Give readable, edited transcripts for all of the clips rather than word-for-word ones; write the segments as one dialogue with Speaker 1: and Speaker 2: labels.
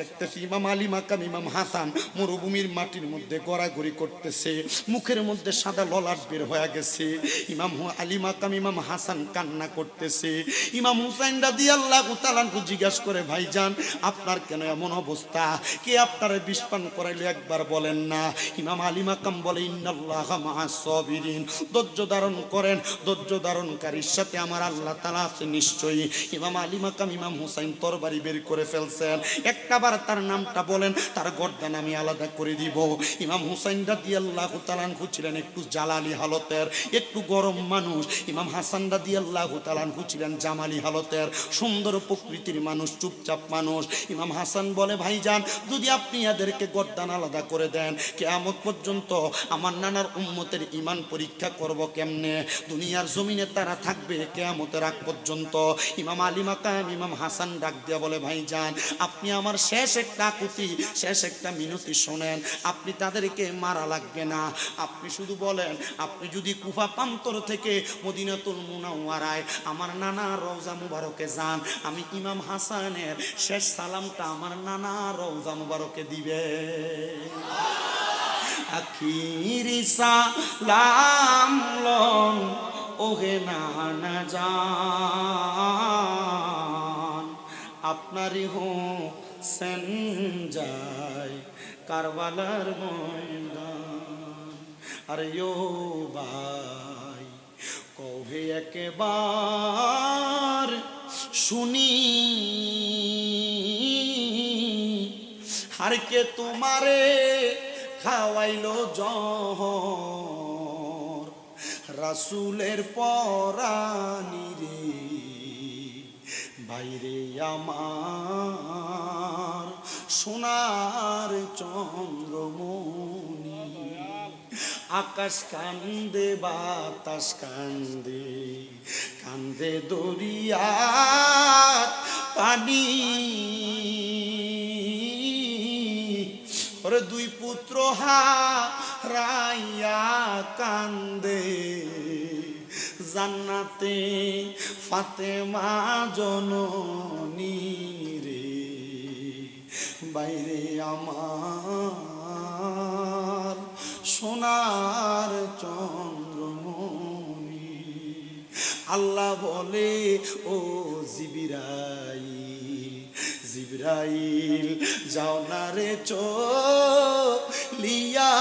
Speaker 1: দেখতেছি ইমাম আলী মাকাম ইমাম হাসান মরুভূমির মাটির মধ্যে গড়াগড়ি করতেছে, মুখের মধ্যে সাদা ললাট বের হয়ে গেছে। ইমাম আলী মাকাম ইমাম হাসান কান্না করতেছে। ইমাম হুসাইন রাদিয়াল্লাহু তাআলা জিজ্ঞাসা করে, ভাইজান আপনার কেন এমন অবস্থা? কে আপনার বিষ পান করাইলো একবার বলেন না। ইমাম আলী মাকাম বলে, ইন্নাল্লাহা মা'আস সাবিরিন, ধৈর্য ধারণ করেন, ধৈর্য ধারণকারীর সাথে আমার আল্লাহ তাআলা আছে নিশ্চয়ই। ইমাম আলী মাকাম ইমাম হুসাইন তরবারি বের করে ফেলছেন, একটাবার তার নামটা বলেন, তার গর্দান আমি আলাদা করে দিব। ইমাম হুসাইন রাদিয়াল্লাহু তাআলা ছিলেন একটু জালালি হালতের, একটু গরম মানুষ। ইমাম হাসান রাদিয়াল্লাহু তাআলা ছিলেন জামালি হালতের, সুন্দর প্রকৃতির মানুষ, চুপচাপ মানুষ। ইমাম হাসান বলে, ভাইজান যদি আপনি এদেরকে গর্দান আলাদা করে দেন, কিয়ামত পর্যন্ত আমার নানার উম্মতের ঈমান পরীক্ষা করব কেমনে? দুনিয়ার জমিনে তারা থাকবে কিয়ামতের আগ পর্যন্ত। ইমাম আলী মাকাম ইমাম হাসান ডাক দিয়া বলে, ভাইজান আপনি আমার শেষ একটা আকুতি, শেষ একটা মিনতি শোনেন। আপনি তাদেরকে মারা লাগবে না, আপনি শুধু বলেন, আপনি যদি কুফা প্রান্তর থেকে মদিনাতুল মুনাওয়ারায় আমার নানা রওজা মুবারকে যান, আমি ইমাম হাসানের শেষ সালামটা আমার নানা রওজা মুবারকে দিবে। আখিরি সালাম লন ওহে নানা জান, আপনারই হোসেন যায় কারবালার ময়দান। আরে ও ভাই কবে একবার শুনি, আর কে তোমারে খাওয়াইলো জহর, রাসূলের পরানি রে বাইরে আমার সোনার চন্দ্রমণি। আকাশ কান্দে বাতাস কান্দে, কান্দে দরিয়ার পানি। ওরে দুই পুত্র হারাইয়া কান্দে, জান্নাতে ফাতেমা জননী রে বাইরে আমার সোনার চন্দ্রমণি। আল্লাহ বলে, ও জিবরাইল, জিবরাইল যাও না রে চলিয়া,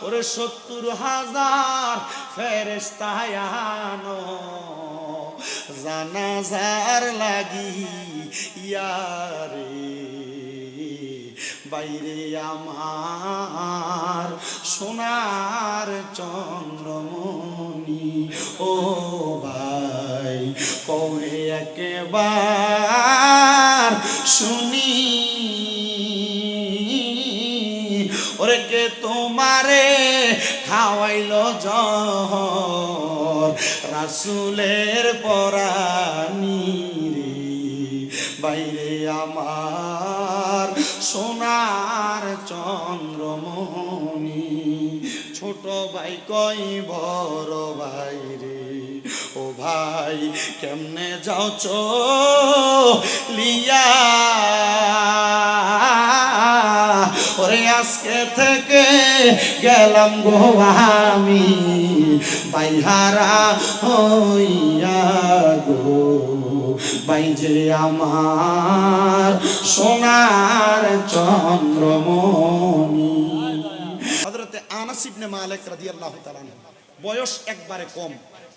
Speaker 1: ওরে ৭০,০০০ ফেরেশতা আনো জানাজার লাগিয়া রে বাইরে আমার সোনার চন্দ্রমণি। ও ভাই কবে একবার শুনি, ওরে কে তোমারে খাওয়াইলো জহর, রাসূলের পরানি রে বাইরে আমার সোনার চন্দ্রমণি। ছোট ভাই কই বড় ভাই রে, ও ভাই কেমনে যাও চলিয়া, ওরে আজকে থেকে গেলাম গো আমি বাইহারা হইয়া গো, বাই যে আমার সোনার চন্দ্রমণি। হযরতে আনাস ইবনে মালিক রাদিয়াল্লাহু তাআলা বয়স একবারে কম,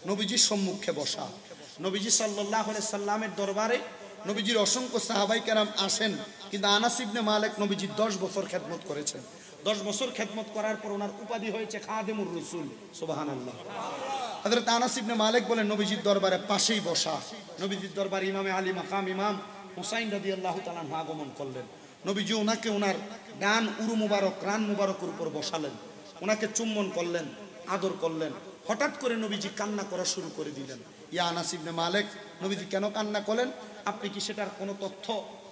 Speaker 1: নবীজির সম্মুখে বসা। নবীজি সাল্লাল্লাহু আলাইহি সাল্লামের দরবারে নবীজির অসংখ্য সাহাবায়ে কেরাম আসেন, কিন্তু আনাস ইবনে মালিক নবীজির 10 বছর খেদমত করেছেন। 10 বছর খেদমত করার পর ওনার উপাধি হয়েছে খাদেমুর রাসূল। সুবহানাল্লাহ। হযরত আনাস ইবনে মালিক বলেন, নবীজির দরবারে পাশেই বসা। নবীজির দরবারে ইমামে আলী মাকাম ইমাম হুসাইন রাদিয়াল্লাহু তাআলা আগমন করলেন। নবীজি ওনাকে ওনার ডান উরু মুবারক, রান মুবারকের উপর বসালেন, ওনাকে চুম্বন করলেন, আদর করলেন। হঠাৎ করে নবীজি কান্না করা শুরু করে দিলেন। ইয়া আনাস ইবনে মালিক, নবীজি কেন কান্না করলেন? আপনি কি সেটার কোনো তথ্য,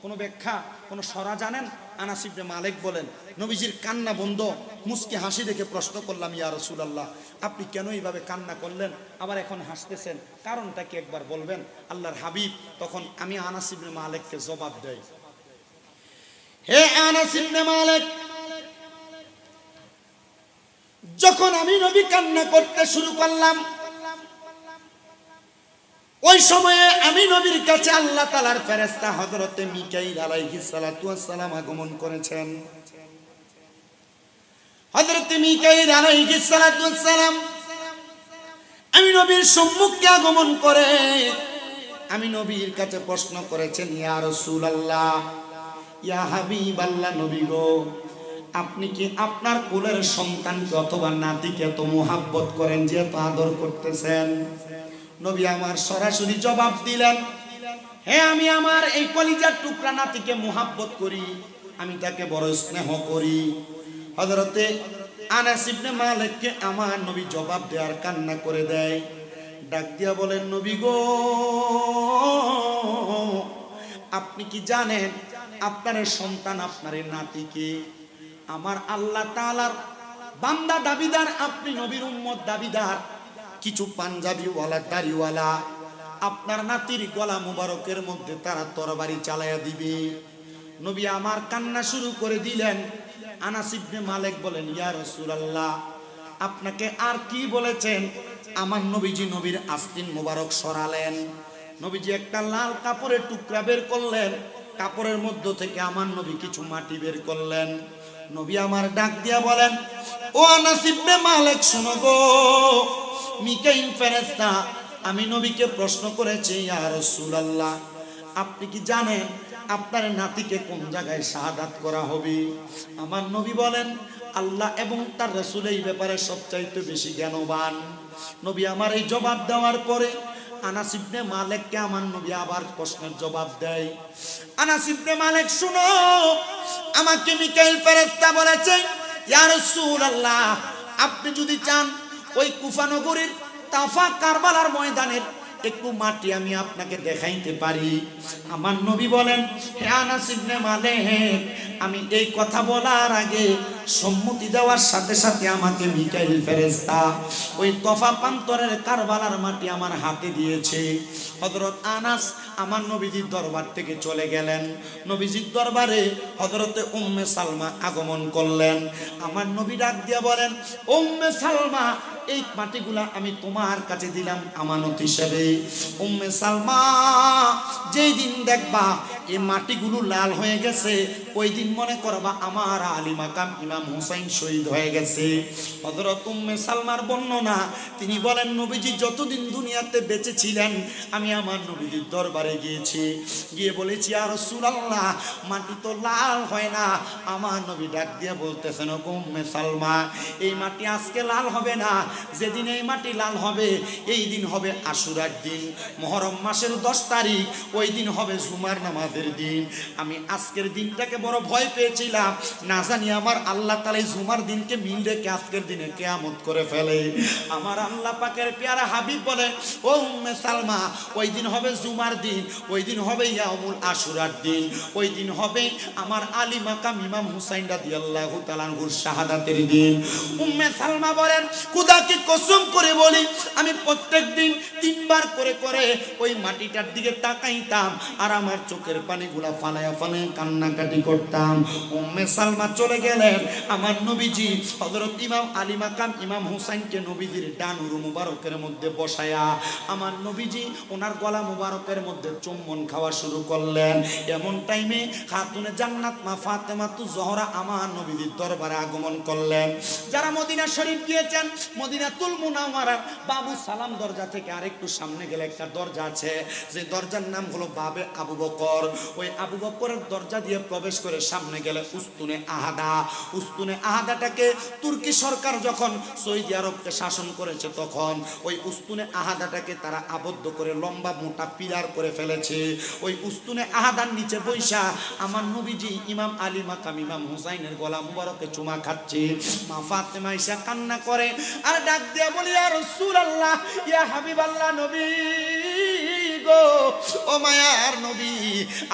Speaker 1: কোনো ব্যাখ্যা, কোনো সরা জানেন? আনাস ইবনে মালিক বলেন, নবীজির কান্না বন্ধ, মুস্কি হাসি দেখে প্রশ্ন করলাম, ইয়া রাসূলুল্লাহ, আপনি কেন এইভাবে কান্না করলেন, আবার এখন হাসতেছেন, কারণটা কি একবার বলবেন? আল্লাহর হাবিব তখন আমি আনাস ইবনে মালিককে জবাব দেই, হে আনাস ইবনে মালিক, যখন আমি নবী কান্না করতে শুরু করলাম, ওই সময়ে আমি নবীর কাছে আল্লাহ তাআলার ফেরেশতা হযরতে মিকাইল আলাইহিস সালাতু ওয়াস সালাম আগমন করেছেন। হযরতে মিকাইল আলাইহিস সালাতু ওয়াস সালাম আমি নবীর সম্মুখে আগমন করে আমি নবীর কাছে প্রশ্ন করেছেন, ইয়া রাসূলুল্লাহ, ইয়া হাবিবাল্লাহ, নবী গো, আপনি কি আপনার কোলের সন্তানকে অথবা নাতিকে এত মোহাব্বত করেন, যে এত আদর করতেছেন? নবী আমার সরাসরি জবাব দিলেন, হ্যাঁ, আমি আমার এই কলিজার টুকরা নাতিকে মোহাব্বত করি, আমি তাকে বড় স্নেহ করি। হযরতে আনাস ইবনে মালিককে আমার নবী জবাব দেওয়ার কান্না করে দেয়, ডাক দিয়া বলেন, নবী গো, আপনি কি জানেন আপনার সন্তান, আপনার নাতিকে আমার আল্লাহ তাআলার বান্দা দাবিদার, আপনি নবীর উম্মত দাবিদার, কিছু পাঞ্জাবিওয়ালা দাড়িওয়ালা আপনার নাতির গলা মুবারকের মধ্যে তারা তরবারি চালাইয়া দিবে। নবী আমার কান্না শুরু করে দিলেন। আনাস ইবনে মালিক বলেন, ইয়া রাসূলুল্লাহ, আপনাকে আর কি বলেছেন? আমার নবীজি নবীর আস্তিন মুবারক সরালেন, নবীজি একটা লাল কাপড়ের টুকরা বের করলেন, কাপড়ের মধ্য থেকে আমার নবী কিছু মাটি বের করলেন। নবী আমার ডাক দিয়া বলেন, ও আনাস ইবনে মালিক, শোনো গো, মিকাইল ফেরেশতা আমি নবীকে প্রশ্ন করেছি, ইয়া রাসূলুল্লাহ, আপনি কি জানেন আপনার নাতিকে কোন জায়গায় শাহাদাত করা হবে? আমার নবী বলেন, আল্লাহ এবং তার রাসূল এই ব্যাপারে সবচাইতে বেশি জ্ঞানবান। নবী আমার এই জবাব দেওয়ার পরে আনাস ইবনে মালিককে আমার নবী আবার প্রশ্নের জবাব দেয়। আনাস ইবনে মালিক, শুনো, আমাকে মিকাইল ফেরেশতা বলেছে, ইয়া রাসূলুল্লাহ, আপনি যদি চান ওই কুফা নগরীর তাফা কারবালার ময়দানের একটু মাটি আমি আপনাকে দেখাইতে পারি। আমার নবী বলেন, হে আনাস ইবনে মালিক, আমি এই কথা বলার আগে সম্মতি দেওয়ার সাথে সাথে আমাকে মিকাইল ফেরেশতা ওই তফা প্রান্তরের কারবালার মাটি আমার হাতে দিয়েছে। হযরত আনাস আমার নবীজির দরবার থেকে চলে গেলেন। নবীজির দরবারে হযরতে উম্মে সালমা আগমন করলেন। আমার নবী ডাক দিয়া বলেন, উম্মে সালমা, এই মাটিগুলা আমি তোমার কাছে দিলাম আমানত হিসেবে। উম্মে সালমা, যেই দিন দেখবা এই মাটিগুলো লাল হয়ে গেছে, ওই দিন মনে করবা আমার আলী মাকাম ইমাম হুসাইন শহীদ হয়ে গেছে। হযরত উম্মে সালমার বর্ণনা, তিনি বলেন, নবীজি যতদিন দুনিয়াতে বেঁচে ছিলেন আমি আমার নবীজির দরবারে গিয়েছি, গিয়ে বলেছি, ইয়া রাসূলুল্লাহ, মাটি তো লাল হয় না। আমার নবী ডাক দিয়ে বলতেছেন, ও উম্মে সালমা, এই মাটি আজকে লাল হবে না, যেদিন এই মাটি লাল হবে এই দিন হবে আশুরার দিন, মুহররম মাসের 10 তারিখ, ওই দিন হবে জুমার নামাজের দিন। আমি আজকের দিনটাকে বড় ভয় পেয়েছিলাম, না জানি আমার আল্লাহ তাআলা জুমার দিনকে মিল রেখে আজকের দিনে কিয়ামত করে ফেলে। আমার আল্লাহ পাকের পেয়ারা হাবিব বলে, ও উম্মে সালমা, ওই দিন হবে জুমার দিন, ওই দিন হবে ইয়াউমুল আশুরার দিন, ওই দিন হবে আমার আলী মাকাম ইমাম হুসাইন রাদিয়াল্লাহু তাআলা আনহুর শাহাদাতের দিন। উম্মে সালমা বলেন, খোদাকে কসম করে বলি, আমি প্রত্যেক দিন 3 বার করে করে ওই মাটিটার দিকে তাকাইতাম আর আমার চোখের পানিগুলা ফালায়া ফালায়া কান্নাকাটি করতাম। উম্মে সালমা চলে গেলেন। আমার নবীজি হযরত ইমাম আলী মাকাম ইমাম হুসাইনকে নবীজির ডানুর মুবারকের মধ্যে বসায়া আমার নবীজি ওনার গলা মুবারকের মধ্যে চুম্বন খাওয়া শুরু করলেন। এমন টাইমে খাতুনে জান্নাত মা ফাতেমাতু জোহরা আমার নবীজির দরবারে আগমন করলেন। যারা মদিনা শরীফ গিয়েছেন, মদিনাতুল মুনাওয়ারার বাবু সালাম দরজা থেকে আরেকটু সামনে গেলে একটা দরজা আছে, যে দরজার নাম হলো বাবে আবু বকর। ওই আবু বকরের দরজা দিয়ে প্রবেশ করে সামনে গেলে উস্তুনে আহাদা। উস্তুনে আহাদাটাকে তুর্কি সরকার যখন সৌদি আরবকে শাসন করেছে, তখন ওই উস্তুনে আহাদাটাকে তারা আবদ্ধ করে লম্বা মোটা পিলার করে ফেলেছে। ওই উস্তুনে আহাদার নিচে বৈশা আমার নবীজি ইমাম আলী মাকাম ইমাম হুসাইনের গলা মুবারকে চুমা খাচ্ছে। মা ফাতেমা ইসা কান্না করে আর ডাক দিয়ে বলি, ইয়া রাসূলুল্লাহ, ইয়া হাবিবাল্লাহ, নবী গো ও মায়ার নবী,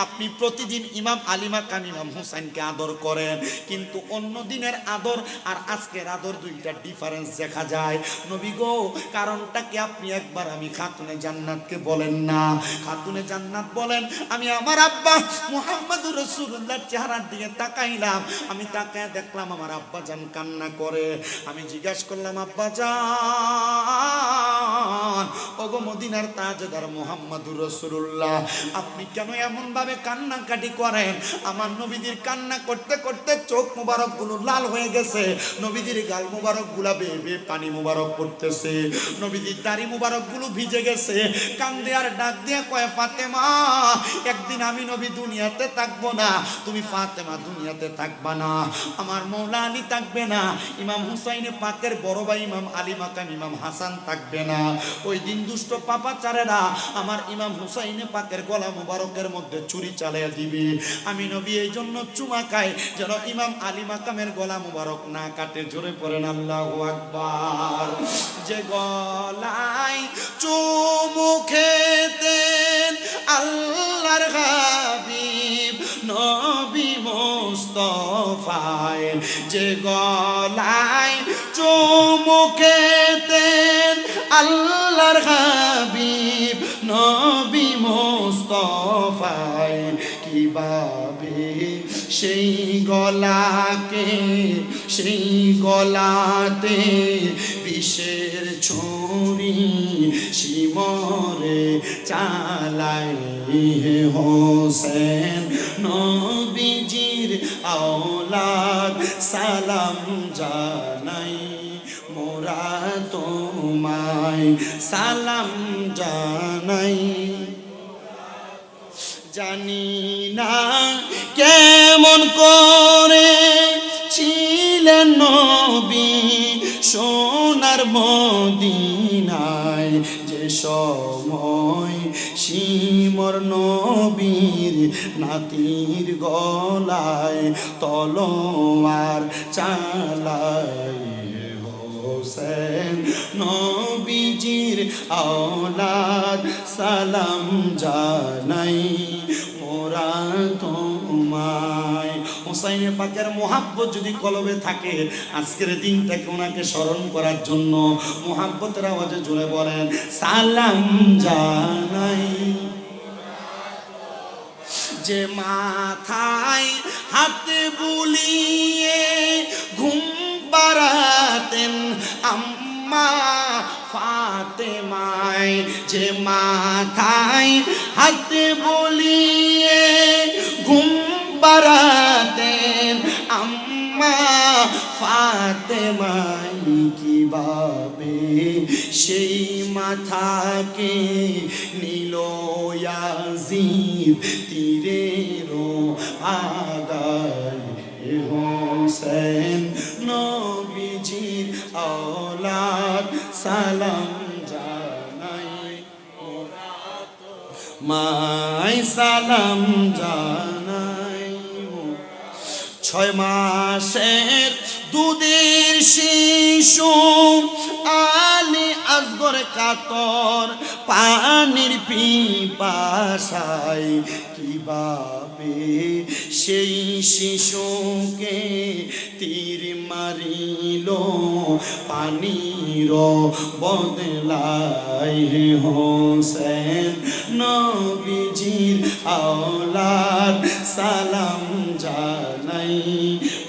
Speaker 1: আপনি প্রতিদিন ইমাম আলী মাকাম ইমাম হুসাইনকে আদর করেন, কিন্তু অন্য দিনের আদর আর আজকের আদর দুইটা ডিফারেন্স দেখা যায়। নবী গো কারণটা কি আপনি একবার আমি খাতুনে জান্নাতকে বলেন না? খাতুনে জান্নাত বলেন, আমি আমার আব্বা মুহাম্মদুর রাসূলুল্লাহর চেহারার দিকে তাকাইলাম, আমি তাকায় দেখলাম আমার আব্বা জান কান্না করে। আমি জিজ্ঞাসা করলাম, আব্বা জান, ওগো মদিনার তাজদার মুহাম্মদুর রাসূলুল্লাহ, আপনি কেন এমন ভাবে কান্নাকাটি করেন? আমার নবীজির কান্না করতে করতে চোখ মুবারক গুলো লাল হয়ে গেছে, নবীজির গাল মুবারক গুলা বেয়ে বেয়ে পানি মুবারক পড়তেছে, নবীজির দাড়ি মুবারক গুলো ভিজে গেছে। কান্দে আর ডাক দিয়ে কয়, ফাতেমা, একদিন আমি নবী দুনিয়াতে থাকবো না, তুমি ফাতেমা দুনিয়াতে থাকবা না, আমার মৌলা আলী থাকবে না, ইমাম হুসাইনে পাকের বড় ভাই ইমাম আলী মাকাম ইমাম হাসান থাকবে না। ওই দিন দুষ্ট পাপাচারেরা আমার ইমাম হুসাইনে পাকের গলা মুবারকের মধ্যে ছুরি চালিয়ে দিবে। আমি নবী এই জন্য চুমা খাই যেন ইমাম আলী মাকামের গলা মুবারক না কাটে। জোরে পড়েন আল্লাহু আকবার। যে গলায় চুমু খেতেন আল্লাহর হাবিব নবী মুস্তাফায়, যে গলায় চুমু খেতেন আল্লাহর হাবিব নবী মুস্তাফায়, কিভাবে সেই গলাকে সেই গলাতে বিষের ছুরি শিমরে চালাই হোসেন নবীজির আওলাদ সালাম জানাই মোরা তোমায় সালাম জানাই। জানি না কেমন করে ছিলেন নবী সোনার মদিনায়, যে সময় শিমর নবীর নাতির গলায় তলোয়ার চালায় হোসেন নবীজির আওলাদ সালাম জানাই মোরা তোমায়। হুসাইনে পাকের মোহাব্বত যদি কলবে থাকে, আজকের দিনটাকে ওনাকে স্মরণ করার জন্য মোহাব্বতের আওয়াজে জোরে বলেন সালাম জানাই। যে মাথায় হাত বুলিয়ে ঘুম পাড়াতেন আম্মা ফাতেমায়, যে মাথায় হাত বুলিয়ে ঘুম পাড়াতেন আম্মা ফাতেমায়, কিভাবে সেই মাথাকে নিল ইয়াজিদ তীরেরও আগায় হোসেন নবীজির আওলাদ সালাম জানাই মাই সালাম জানাই। 6 মাসের দুধের শিশু আলী আসগর কাতর পানির পিপাসায়, কিভাবে সেই শিশুকে তীর মারিল পানির বদলায় হোসেন নবীজির আওলাদ সালাম জানাই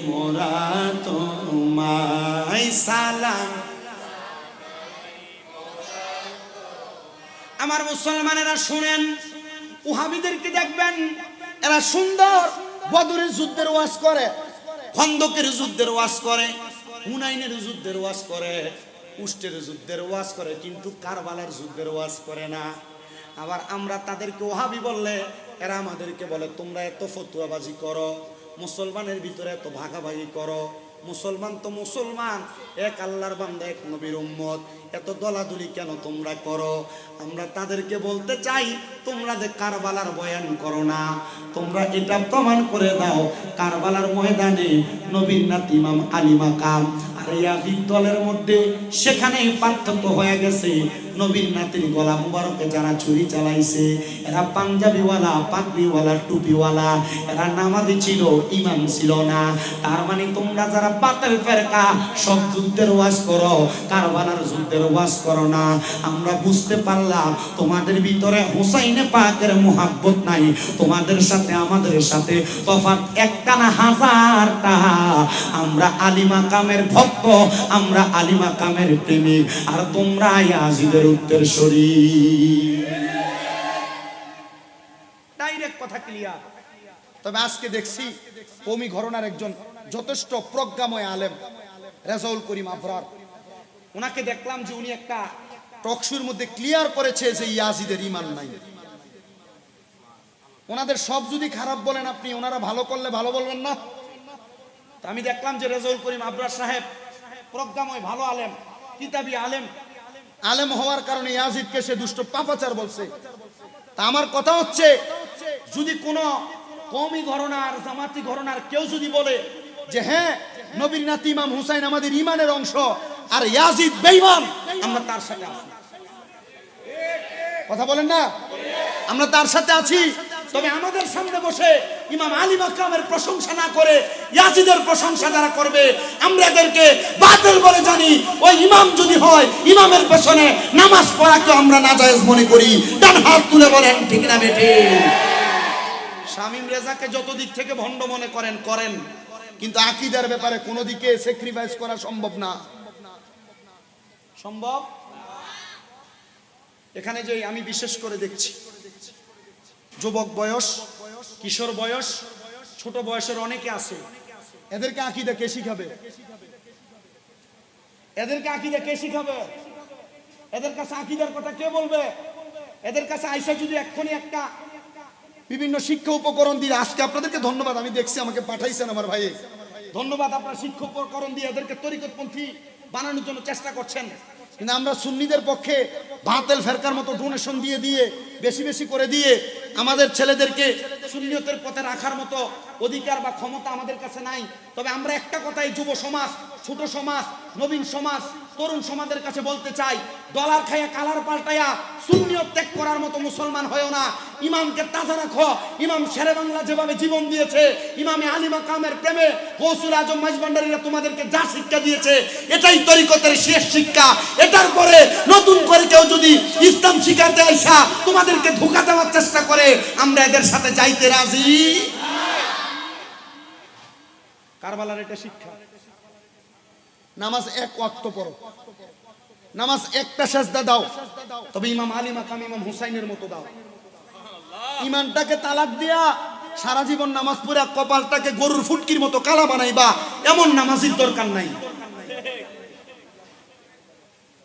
Speaker 1: মোরা তোমায় সালাম। আমার মুসলমানেরা শুনেন, ওহাবিদেরকে দেখবেন এরা সুন্দর বদরের যুদ্ধের ওয়াজ করে, খন্দকের যুদ্ধের ওয়াজ করে, হুনাইনের যুদ্ধের ওয়াজ করে, উষ্টের যুদ্ধের ওয়াজ করে, কিন্তু কারবালার যুদ্ধের ওয়াজ করে না। আবার আমরা তাদেরকে ওহাবি বললে এরা আমাদেরকে বলে তোমরা এত ফতুয়াবাজি করো, মুসলমানের ভিতরে এত ভাগাভাগি করো। মুসলমান তো মুসলমান, এক আল্লাহর বান্দা, এক নবীর উম্মত, এত দলাদলি কেন তোমরা করো? আমরা তাদেরকে বলতে চাই, তোমরা যে কারবালার বয়ান করো না, তোমরা এটা প্রমাণ করে দাও কারবালার ময়দানে নবীর নাতি ইমাম আলী মাকাম আর ইয়াজিদ দলের মধ্যে সেখানেই পার্থক্য হয়ে গেছে। নবীর নাতির গলা মুবারকে যারা ছুরি চালাইছে, এরা পাঞ্জাবিওয়ালা, পাগড়িওয়ালা, টুপিওয়ালা, এরা নামাজি ছিল, ইমাম ছিল না। তার মানে তোমরা যারা বাতিল ফেরকা সব যুদ্ধের ওয়াজ করো, কারবালার যুদ্ধের ওয়াজ করো না। আমরা বুঝতে পারলাম তোমাদের ভিতরে হুসাইনে পাকের মুহাব্বত নাই। তোমাদের সাথে আমাদের সাথে তফাৎ একটা না হাজারটা। আমরা আলী মাকামের ভক্ত, আমরা আলী মাকামের প্রেমিক, আর তোমরা ইয়াজিদের উত্তরসূরি। ডাইরেক্ট কথা ক্লিয়ার। তবে আজকে দেখছি কওমি ঘরানার একজন যথেষ্ট প্রজ্ঞাময় আলেম রেজাউল করিম আবরার, ওনাকে দেখলাম যে উনি একটা টকশোর মধ্যে ক্লিয়ার করেছে যে ইয়াজিদের ঈমান নাই। ওনাদের সব যদি খারাপ বলেন আপনি, ওনারা ভালো করলে ভালো বলবেন না। তো আমি দেখলাম যে রেজাউল করিম আবরার সাহেব প্রজ্ঞাময় ভালো আলেম, কিতাবি আলেম, আলেম হওয়ার কারণে ইয়াজিদকে সে দুষ্ট পাপাচার বলছে। তা আমার কথা হচ্ছে, যদি কোনো কওমি ঘরানার, জামাতি ঘরানার কেউ যদি বলে যে হ্যাঁ নবীর নাতি ইমাম হুসাইন আমাদের ঈমানের অংশ আর ইয়াজিদ বেঈমান, আমরা তার সাথে আছি। কথা বলেন না? আমরা তার সাথে আছি। তবে আমাদের সামনে বসে ইমাম আলী মাকামের প্রশংসা না করে ইয়াজিদের প্রশংসা যারা করবে, আমরা এদেরকে বাতিল বলে জানি। ওই ইমাম যদি হয়, ইমামের পেছনে নামাজ পড়াকে আমরা নাজায়েজ মনে করি। ডান হাত তুলে বলেন ঠিক না বেঠি? শামীম রেজাকে যত দিক থেকে ভণ্ড মনে করেন করেন, কিন্তু আকীদার ব্যাপারে কোনো দিকে স্যাক্রিফাইস করা সম্ভব না। সম্ভব? এখানে যে আমি বিশেষ করে দেখছি যুবক বয়স, কিশোর বয়স, ছোট বয়সের অনেকে আছে, এদেরকে আকীদা কে শিখাবে? এদেরকে আকীদা কে শিখাবে? এদের কাছে আকীদার কথা কে বলবে? এদের কাছে আইসা যদি এক্ষুনি একটা বিভিন্ন শিক্ষা উপকরণ দিয়ে, আজকে আপনাদেরকে ধন্যবাদ, আমি দেখছি আমাকে পাঠাইছেন আমার ভাই, ধন্যবাদ। আপনার শিক্ষা উপকরণ দিয়ে এদেরকে তরিকতপন্থী বানানোর জন্য চেষ্টা করছেন, কিন্তু আমরা সুন্নিদের পক্ষে বাতিল ফেরকার মতো ডোনেশন দিয়ে দিয়ে বেশি বেশি করে দিয়ে আমাদের ছেলেদেরকে সুন্নিয়তের পথে রাখার মতো অধিকার বা ক্ষমতা আমাদের কাছে নাই। তবে আমরা একটা কথাই যুব সমাজ, ছোট সমাজ, নবীন সমাজ, তরুণ সমাজের কাছে বলতে চাই, ডলার খাইয়া কালার পাল্টাইয়া সুন্নিয়ত ত্যাগ করার মতো মুসলমান হয়েও না। ইমামকে তাজা রাখো। ইমাম শেরে বাংলা যেভাবে জীবন দিয়েছে, ইমামে আলী মাকামের প্রেমে গৌসুল আজম মাইজভান্ডারীরা তোমাদেরকে যা শিক্ষা দিয়েছে, এটাই তরিকতের শেষ শিক্ষা। এটার পরে নতুন করে কেউ যদি ইসলাম শিখাতে আইসা তোমাদেরকে ধোঁকা দেওয়ার চেষ্টা করে, আমরা এদের সাথে যাইতে রাজি। কারবালার এটা শিক্ষা। নামাজ এক ওয়াক্ত পড়ো, নামাজ একটা সেজদা দাও, তবে ইমাম আলী মাকাম ইমাম হুসাইনের মতো দাও। ইমানটাকে তালাক দিয়া সারা জীবন নামাজ পড়ে কপালটাকে গরুর ফুটকির মতো কালা বানাইবা, এমন নামাজের দরকার নাই।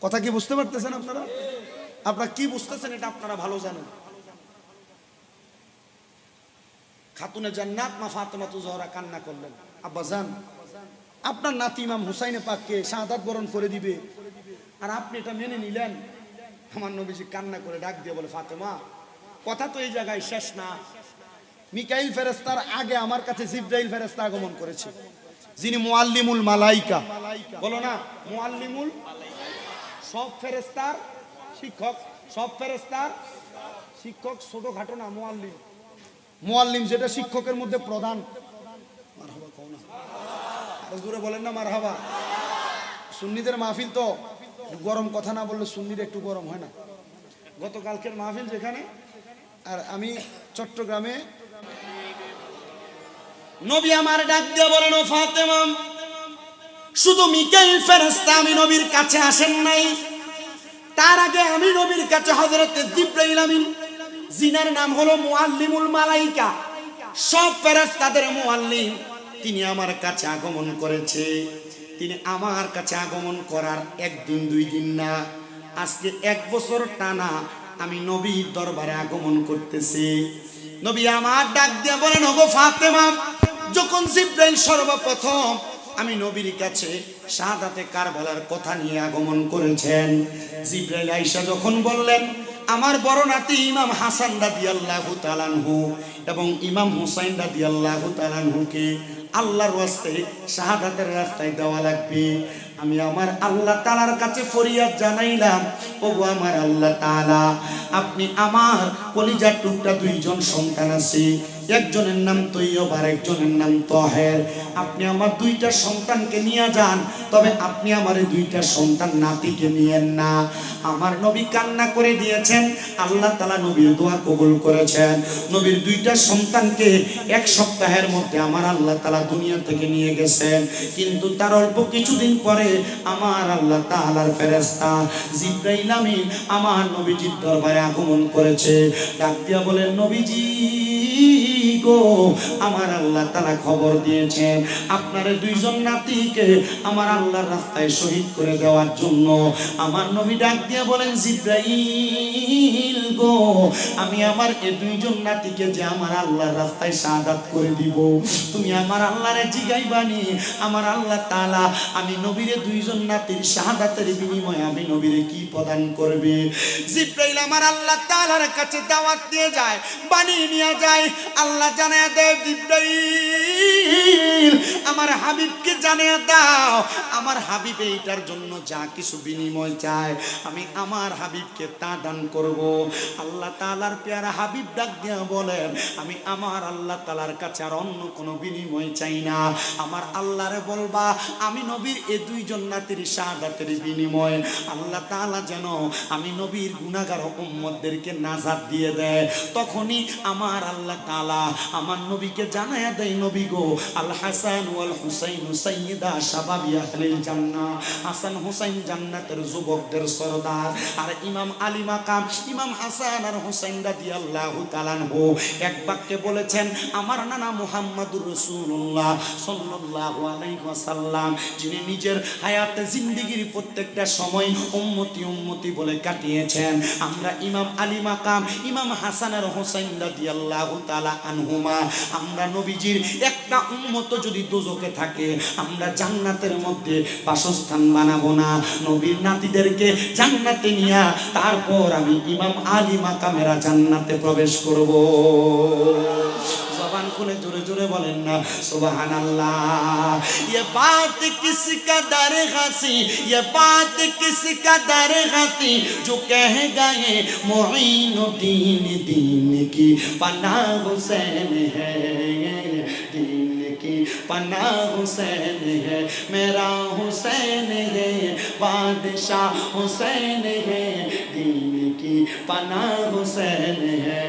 Speaker 1: কথা কি বুঝতে পারতেছেন আপনারা? আপনারা কি বুঝতেছেন এটা আপনারা ভালো জানেন। খাতুনে জান্নাত মা ফাতেমাতু জোহরা কান্না করলেন, আব্বাজান আপনার নাতি ইমাম হুসাইনে পাককে শাহাদাত বরণ করে দিবে, আর আপনি এটা মেনে নিলেন। আমার নবীজি কান্না করে ডাক দিয়ে বলে, ফাতেমা কথা তো এই জায়গায় শেষ না। মিকাইল ফেরেশতার আগে আমার কাছে জিবরাইল ফেরেশতা আগমন করেছে, যিনি মুআল্লিমুল মালাইকা। বলো না মুআল্লিমুল, সব ফেরেশতার শিক্ষক, সব ফেরেশতার শিক্ষক, ছোটখাটো না। মুআল্লিম, মুআল্লিম যেটা শিক্ষকের মধ্যে প্রধান। মারহাবা কও না, আরো জোরে বলেন না মারহাবা। সুন্নিদের মাহফিল তো গরম কথা না বললে সুন্নির একটু গরম হয় না। গতকালকের মাহফিল যেখানে, আর আমি চট্টগ্রামে, নবী আমার ডাক দিয়ে বলেন, ও ফাতেমা শুধু মিকাইল ফেরেশতা আমি নবীর কাছে আসেন নাই, তার আগে আমি নবীর কাছে হযরত জিবরাইল আমিন, জিনার নাম হলো মুআল্লিমুল মালাইকা, সব ফেরেশতাদের মুআল্লিম, তিনি আমার কাছে আগমন করেছে। তিনি আমার কাছে আগমন করার একদিন দুই দিন না, আজকে 1 বছর টানা আমি নবীর দরবারে আগমন করতেছি। নবী আমার ডাক দিয়ে বলেন, ওগো ফাতেমা, যখন জিবরাইল সর্বপ্রথম আমি নবীর কাছে শাহাদাতে কারবালার কথা নিয়ে আগমন করেছেন, জিবরাইল আয়েশা যখন বললেন আমার বড় নাতি ইমাম হাসান রাদিয়াল্লাহু তাআলা আনহু এবং ইমাম হুসাইন রাদিয়াল্লাহু তাআলা আনহুকে আল্লাহর ওয়াস্তে শাহাদাতের রাস্তায় দেওয়া লাগবে, আমি আমার আল্লাহ তাআলার কাছে ফরিয়াদ জানাইলাম, ওগো আমার আল্লাহ তাআলা, আপনি আমার কলিজার টুকরা দুইজন সন্তান আছে, একজনের নাম তৈয়ব আর একজনের নাম তহের। আপনি আমার দুইটা সন্তানকে নিয়ে যান, তবে আপনি আমার দুইটা সন্তান নাতিকে নিয়েন না। আমার নবী কান্না করে দিয়েছেন, আল্লাহ তাআলা নবীর দোয়া কবুল করেছেন। নবীর দুইটা সন্তানকে এক সপ্তাহের মধ্যে আমার আল্লাহ তাআলা দুনিয়া থেকে নিয়ে গেছেন। কিন্তু তার অল্প কিছুদিন পরে আমার আল্লাহ তাআলার ফেরেশতা জিবরাইল আমিন আমার নবীজির দরবারে আগমন করেছে। ডাক দিয়া বলেন, নবীজি গো, আমার আল্লাহ তাআলা খবর দিয়েছেন আপনার দুইজন নাতিকে আমার আল্লাহর রাস্তায় শহীদ করে দেওয়ার জন্য। আমার নবী ডাক দিয়ে বলেন, জিবরাইল গো, আমি আমার এই দুইজন নাতিকে যে আমার আল্লাহর রাস্তায় শাহাদাত করে দিব, তুমি আমার আল্লাহরে জিগাইবানি আমার আল্লাহ তাআলা আমি নবীরে দুইজন নাতির শাহাদাতের বিনিময়ে আমি নবীরে কি প্রদান করবে। জিবরাইল আমার আল্লাহ তাআলার কাছে দাওয়াত দিয়ে যায়, বানিয়ে নিয়ে যায়। আল্লাহ জানায়া দেয়, জিবরাইল আমার হাবিবকে জানিয়ে দাও, আমার হাবিব এইটার জন্য যা কিছু বিনিময় চায় আমি আমার হাবিবকে তা দান করব। আল্লাহ তাআলার পেয়ারা হাবিব ডাক দিয়া বলেন, আমি আমার আল্লাহ তাআলার কাছে আর অন্য কোনো বিনিময় চাই না। আমার আল্লাহরে বলবা আমি নবীর এই দুইজন নাতির শাহাদাতের বিনিময় আল্লাহ তাআলা যেন আমি নবীর গুনাহগার উম্মতদেরকে নাজাত দিয়ে দেয়। তখনই আমার আল্লাহ তাআলা আমার নবীকে জানায়া দেয়, নবী গো, আল হাসান ওয়াল হুসাইন সাইয়্যিদা শাবাবি আহলিল জান্নাহ, হাসান হুসাইন জান্নাতের যুবকদের সরদার। আর ইমাম আলী মাকাম ইমাম হাসান আর হুসাইন রাদিয়াল্লাহু তাআলা আনহু এক বাক্যে বলেছেন, আমার নানা মুহাম্মদুর রাসূলুল্লাহ সাল্লাল্লাহু আলাইহি ওয়াসাল্লাম, যিনি নিজের হায়াতে জিন্দেগীর প্রত্যেকটা সময় উম্মতি উম্মতি বলে কাটিয়েছেন। আমরা ইমাম আলী মাকাম ইমাম হাসান আর হুসাইন রাদিয়াল্লাহু তাআলা আনহুমা, আমরা নবীজির একটা উম্মত যদি দোজখে থাকে আমরা জান্নাতের মধ্যে বাসস্থান বানাবো না। নবীর নাতিদেরকে জান্নাতে নিয়া তারপর আমি ইমাম আলী মাকামেরা জান্নাতে প্রবেশ করব। জবান খুলে জোরে জোরে বলেন না সুবহানাল্লাহ। ये बात किस कदर हंसी, ये बात किस कदर हंसी, जो कह गए मुईनुद्दीन दीन की पनाह हुसैन है, दीन की पनाह हुसैन है, मेरा हुसैन है, बादशाह हुसैन है, दीन की पनाह हुसैन है।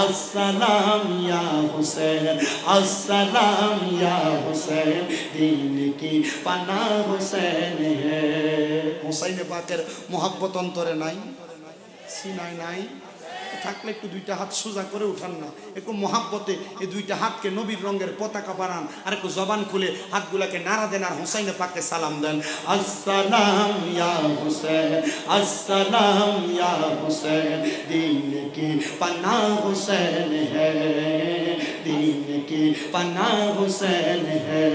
Speaker 1: अस्सलाम या हुसैन, अस्सलाम या हुसैन, दीन की पनाह हुसैन है। हुसैन पाकेर मोहब्बत अंतरे নাই, সিনায় নাই, থাকলে একটু দুইটা হাত সোজা করে উঠান না, একটু মহাব্বতে এই দুইটা হাতকে নবীর রঙের পতাকা বানান, আর একটু জবান খুলে হাতগুলাকে নাড়া দেন আর হুসাইনে পাককে সালাম দেন। আসসালাম ইয়া হুসैन, আসসালাম ইয়া হুসैन, दीन की पनाह हुसैन है, दीन की पनाह हुसैन है।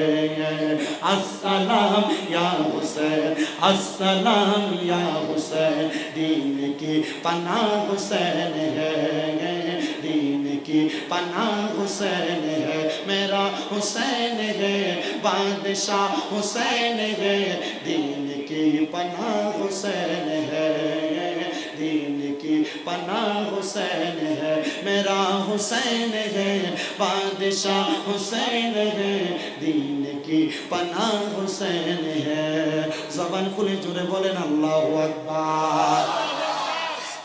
Speaker 1: अस्सलाम या हुसैन, अस्सलाम या हुसैन, दीन की पनाह हुसैन है, दीन की पनाह हुसैन है, मेरा हुसैन है, बादशाह हुसैन है, दीन की पनाह हुसैन है, दीन की पनाह हुसैन है, मेरा हुसैन है, बादशाह हुसैन है, दीन की पनाह हुसैन है। जबान खुले जोरे बोलें अल्लाहु আকবার।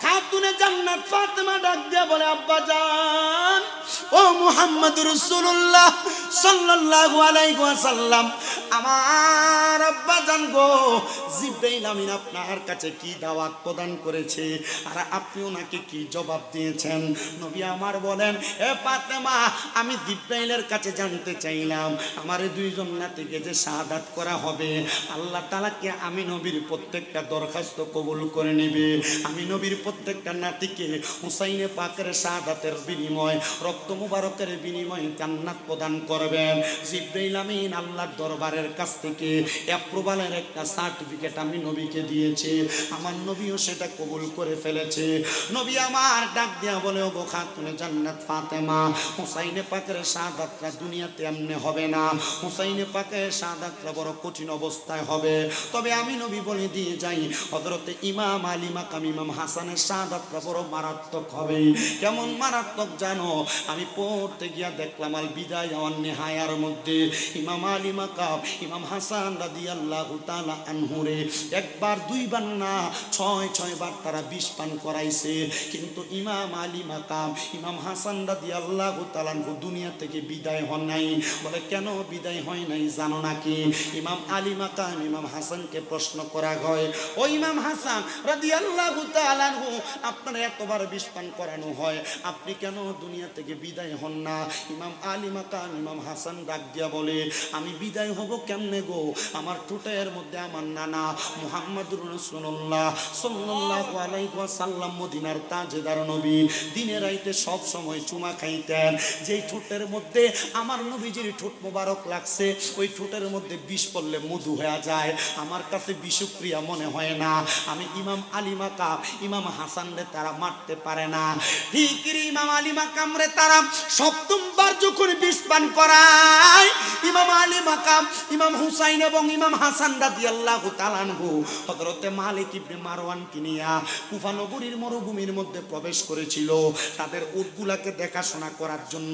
Speaker 1: খাতুনে জান্নাত ফাতেমা ডাক দিয়ে বলে, আব্বা জান, ও মুহাম্মদুর রাসূলুল্লাহ সাল্লাল্লাহু আলাইহি ওয়াসাল্লাম, আমার আব্বা জান গো, জিবরাইল আমিন আপনার কাছে কি দাওয়াত প্রদান করেছে আর আপনি ওনাকে কি জবাব দিয়েছেন? নবী আমার বলেন, এ ফাতেমা, আমি জিবরাইলের কাছে জানতে চাইলাম আমার দুইজন নাতিকে যে শাহাদাত করা হবে আল্লাহ তাআলা কি আমি নবীর প্রত্যেকটা দরখাস্ত কবুল করে নেবে? আমি নবীর প্রত্যেকটা নাতিকে হুসাইনে পাকের শাহাদাতের বিনিময় রক্ত মুবারকের বিনিময়ে জান্নাত প্রদান করবেন। জিবরাইল আমিন আল্লাহর দরবারে সরকারের কাছ থেকে অ্যাপ্রুভালের একটা সার্টিফিকেট আমি নবীকে দিয়েছি, আমার নবীও সেটা কবুল করে ফেলেছে। নবী আমার ডাক দিয়া বলে, ও গো খাতুনে জান্নাত ফাতেমা, হুসাইনে পাকের শাহাদাতটা দুনিয়াতে এমনি হবে না, হুসাইনে পাকের শাহাদাতটা বড় কঠিন অবস্থায় হবে। তবে আমি নবী বলে দিয়ে যাই, হযরতে ইমাম আলী মাকাম ইমাম হাসানের শাহাদাতটা বড় মারাত্মক হবে। কেমন মারাত্মক জানো? আমি পড়তে গিয়া দেখলাম আল বিদায়া ওয়ান নিহায়ার মধ্যে ইমাম আলী মাকাম ইমাম হাসান রাদিয়াল্লাহু তাআলা আনহুরে একবার দুইবার না 6 বার তারা বিষ পান করাইছে, কিন্তু ইমাম আলী মাকাম ইমাম হাসান রাদিয়াল্লাহু তাআলা আনহু দুনিয়া থেকে বিদায় হন নাই। বলে কেন বিদায় হয় নাই জানো নাকি? ইমাম আলী মাকাম ইমাম হাসানকে প্রশ্ন করা হয়, ও ইমাম হাসান রাদিয়াল্লাহু তাআলা আনহু, আপনার এতবার বিষ পান করানো হয়, আপনি কেন দুনিয়া থেকে বিদায় হন না? ইমাম আলী মাকাম ইমাম হাসান ডাক দিয়া বলে, আমি বিদায় হব কেমনে গো? আমার ঠোঁটের মধ্যে আমার নানা মুহাম্মদুর রাসূলুল্লাহ সাল্লাল্লাহু আলাইহি ওয়াসাল্লাম মদিনার তাজেদার নবী দিনে রাইতে সব সময় চুমা খাইতেন। যেই ঠোঁটের মধ্যে আমার নবীজির ঠোঁট মোবারক লাগছে, ওই ঠোঁটের মধ্যে বিষ পড়লে মধু হয়ে যায়, আমার কাছে বিষক্রিয়া মনে হয় না। আমি ইমাম আলী মাকাম ইমাম হাসান রে তারা মারতে পারে না। ঠিক ইমাম আলী মাকাম রে তারা সপ্তমবার যখন বিষ পান করায়, ইমাম আলী মাকাম ইমাম হুসাইন এবং ইমাম হাসান রাদিয়াল্লাহু তাআলা আনহু হযরতে মালিক ইবনে মারওয়ান কিনিয়া কুফা নগরীর মরুভূমির মধ্যে প্রবেশ করেছিল তাদের উটগুলাকে দেখাশোনা করার জন্য।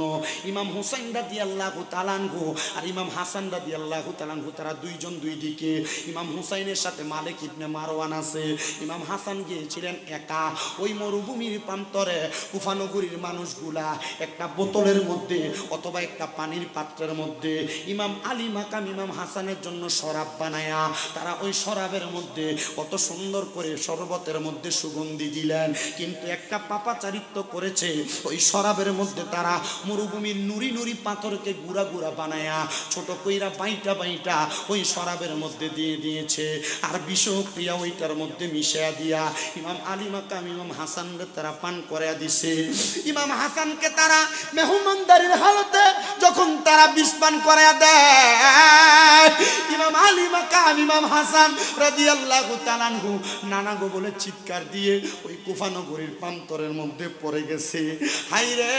Speaker 1: ইমাম হুসাইন রাদিয়াল্লাহু তাআলা আনহু আর ইমাম হাসান রাদিয়াল্লাহু তাআলা আনহু তারা দুইজন দুই দিকে। ইমাম হুসাইনের সাথে মালিক ইবনে মারওয়ান আছে, ইমাম হাসান গিয়েছিলেন একা। ওই মরুভূমির প্রান্তরে কুফা নগরীর মানুষগুলা একটা বোতলের মধ্যে অথবা একটা পানির পাত্রের মধ্যে ইমাম আলী মাকাম ইমাম হাসানের জন্য শরাব বানায়া তারা ওই শরাবের মধ্যে কত সুন্দর করে শরবতের মধ্যে সুগন্ধি দিলেন, কিন্তু একটা পাপাচারিত্ব করেছে। ওই শরাবের মধ্যে তারা মরুভূমির নুরি নুরি পাথরকে গুড়া গুড়া বানায়া ছোট কইরা বাইটা বাইটা ওই শরাবের মধ্যে দিয়ে দিয়েছে, আর বিষক্রিয়া ওইটার মধ্যে মিশিয়ে দিয়া ইমাম আলী মাকাম ইমাম হাসানকে তারা পান করে দিছে। ইমাম হাসানকে তারা মেহমানদারির হালতে যখন তারা বিষ পান করে দেয়, ইমাম আলী মাকাম ইমাম হাসান রাদিয়াল্লাহু তাআলা আনহু নানা গো বলে চিৎকার দিয়ে ওই কুফা নগরীর প্রান্তরের মধ্যে পড়ে গেছে। হায়রে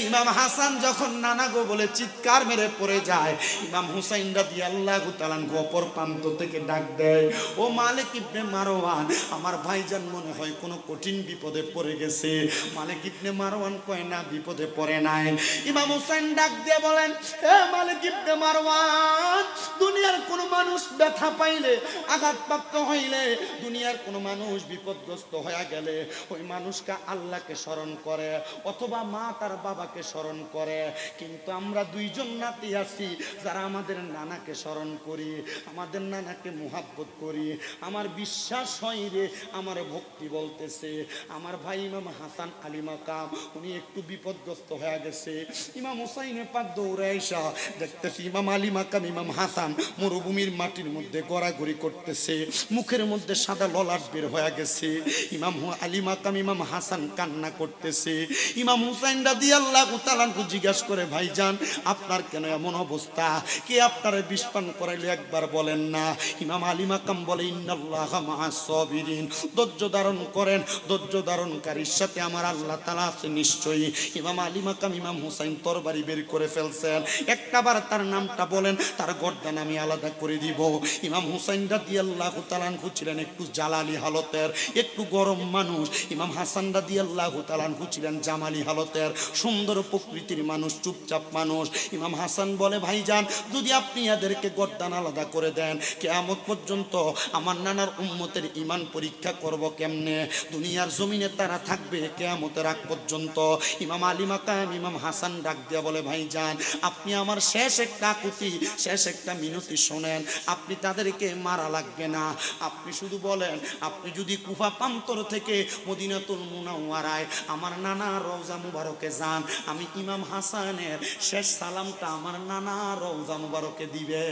Speaker 1: ইমাম হাসান যখন নানা গো বলে চিৎকার মেরে পড়ে যায়, ইমাম হুসাইন রাদিয়াল্লাহু তাআলা আনহু অপর প্রান্ত থেকে ডাক দেয়, ও মালিক ইবনে মারওয়ান, আমার ভাইজান মনে হয় কোনো কঠিন বিপদে পড়ে গেছে। মালিক ইবনে মারওয়ান কয় না, বিপদে পড়ে নাই। ইমাম হুসাইন ডাক দিয়ে বলেন, এ মালিক ইবনে মারওয়ান, দুনিয়ার কোনো মানুষ ব্যথা পাইলে আঘাতপ্রাপ্ত হইলে দুনিয়ার কোনো মানুষ বিপদগ্রস্ত হয়ে গেলে ওই মানুষকে আল্লাহকে স্মরণ করে অথবা মা তার বাবাকে স্মরণ করে, কিন্তু আমরা দুইজন নাতি আছি যারা আমাদের নানাকে স্মরণ করি, আমাদের নানাকে মুহাব্বত করি। আমার বিশ্বাস হয় রে, আমার ভক্তি বলতেছে আমার ভাই ইমাম হাসান আলী মাকাম উনি একটু বিপদগ্রস্ত হয়ে গেছে। ইমাম হুসাইনে পাক দৌড়ে আইসা দেখতেছি ইমাম আলী মাকাম ইমাম হাসান মরুভূমির মাটির মধ্যে গড়াগড়ি করতেছে, মুখের মধ্যে সাদা ললাট বের হয়ে গেছে। ইমাম আলী মাকাম ইমাম হাসান কান্না করতেছে। ইমাম হুসাইন রাদিয়াল্লাহু তাআলা আনহু জিজ্ঞাসা করে, ভাইজান আপনার কেন এমন অবস্থা? কে আপনারে বিষ পান করাইলো একবার বলেন না? ইমাম আলী মাকাম বলে, ইন্নাল্লাহা মা'আস সাবিরিন, ধৈর্য ধারণ করেন, ধৈর্য ধারণকারীর সাথে আমার আল্লাহ তাআলা আছে নিশ্চয়ই। ইমাম আলী মাকাম ইমাম হুসাইন তরবারি বের করে ফেলছেন, একটাবার তার নামটা বলেন, তার গর্দান আমি আলাদা করে দিব। ইমাম হুসাইন রাদিয়াল্লাহু তাআলা আনহু ছিলেন একটু জালালি হালতের, একটু গরম মানুষ। ইমাম হাসান রাদিয়াল্লাহু তাআলা আনহু ছিলেন জামালি হালতের, সুন্দর প্রকৃতির মানুষ, চুপচাপ মানুষ। ইমাম হাসান বলে, ভাইজান যদি আপনি এদেরকে গর্দান আলাদা করে দেন, কিয়ামত পর্যন্ত আমার নানার উম্মতের ঈমান পরীক্ষা করব কেমনে? দুনিয়ার জমিনে তারা থাকবে কিয়ামতের আগ পর্যন্ত। ইমাম আলী মাকাম ইমাম হাসান ডাক দিয়া বলে, ভাইজান আপনি আমার শেষ একটা আকুতি, শেষ একটা মিনতি শোনেন, আপনি তাদেরকে মারা লাগবে না। আপনি শুধু বলেন, আপনি যদি কুফা প্রান্তর থেকে মদিনাতুল মুনাওয়ারায় আমার নানা রওজা মুবারকে যান, আমি ইমাম হাসানের শেষ সালামটা আমার নানা রওজা মুবারকে দিবে।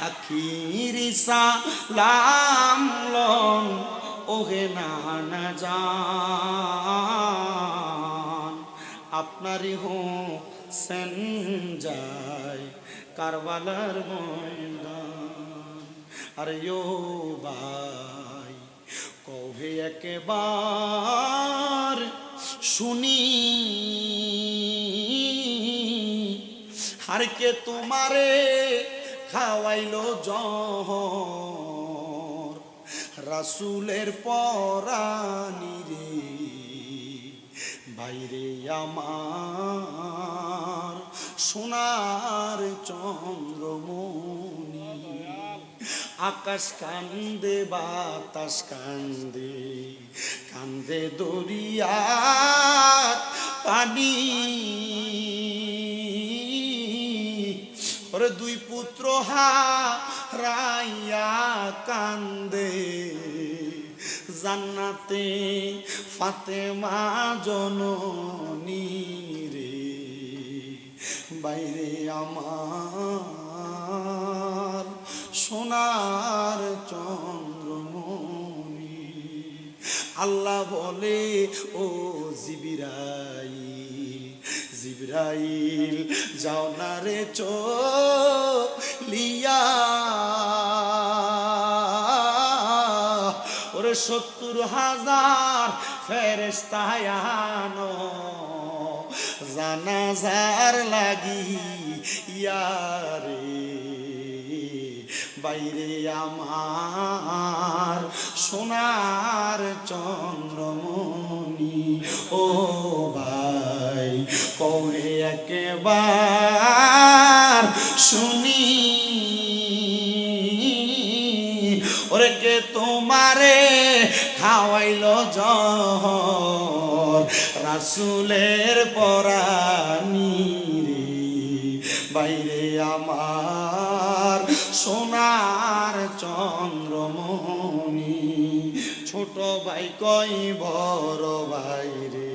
Speaker 1: আখিরি সালাম লন ওহে নানা জান, আপনারই হোক সেন যায় কারবালার ময়দান। আরে ও ভাই কবে একবার শুনি আর কে তোমারে খাওয়াইলো জহর রাসূলের পরানি রে বাইরে আমার সোনার চন্দ্রমণি। আকাশ কান্দে বাতাস কান্দে কান্দে দরিয়ার পানি। ওরে দুই পুত্র হারাইয়া কান্দে জান্নাতে ফাতেমা জননী রে বাইরে আমার সোনার চন্দ্রমণি। আল্লাহ বলে ও জিবরাইল জিবরাইল যাও না রে চলিয়া ওরে ৭০,০০০ ফেরেশতা আনো জানাজার লাগিয়া রে বাইরে আমার সোনার চন্দ্রমণি। ও ভাই কবে একবার শুনি ওরে কে তোমারে খাওয়াইলো জহর রাসূলের পরানি রে বাইরে আমার সোনার চন্দ্রমণি। ছোট ভাই কই বড় ভাই রে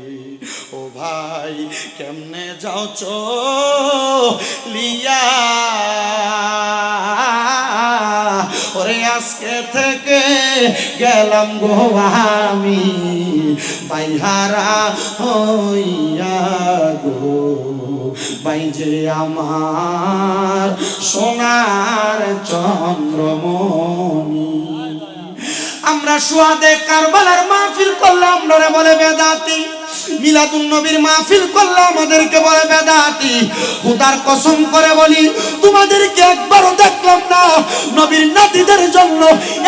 Speaker 1: ও ভাই কেমনে যাও চলিয়া ওরে আজকে থেকে গেলাম গো আমি বাইহারা হইয়া গো বাইজে আমার সোনার চন্দ্রমণি। আমরা সুহাদে কারবালার মাহফিল করলাম নরে বলে বেদাতি, মিলাদুন নবীর মাহফিল করলে আমাদেরকে বলে বেদাতি। খোদার কসম করে বলি তোমাদেরকে একবারও দেখলাম না নবীর নাতিদের জন্য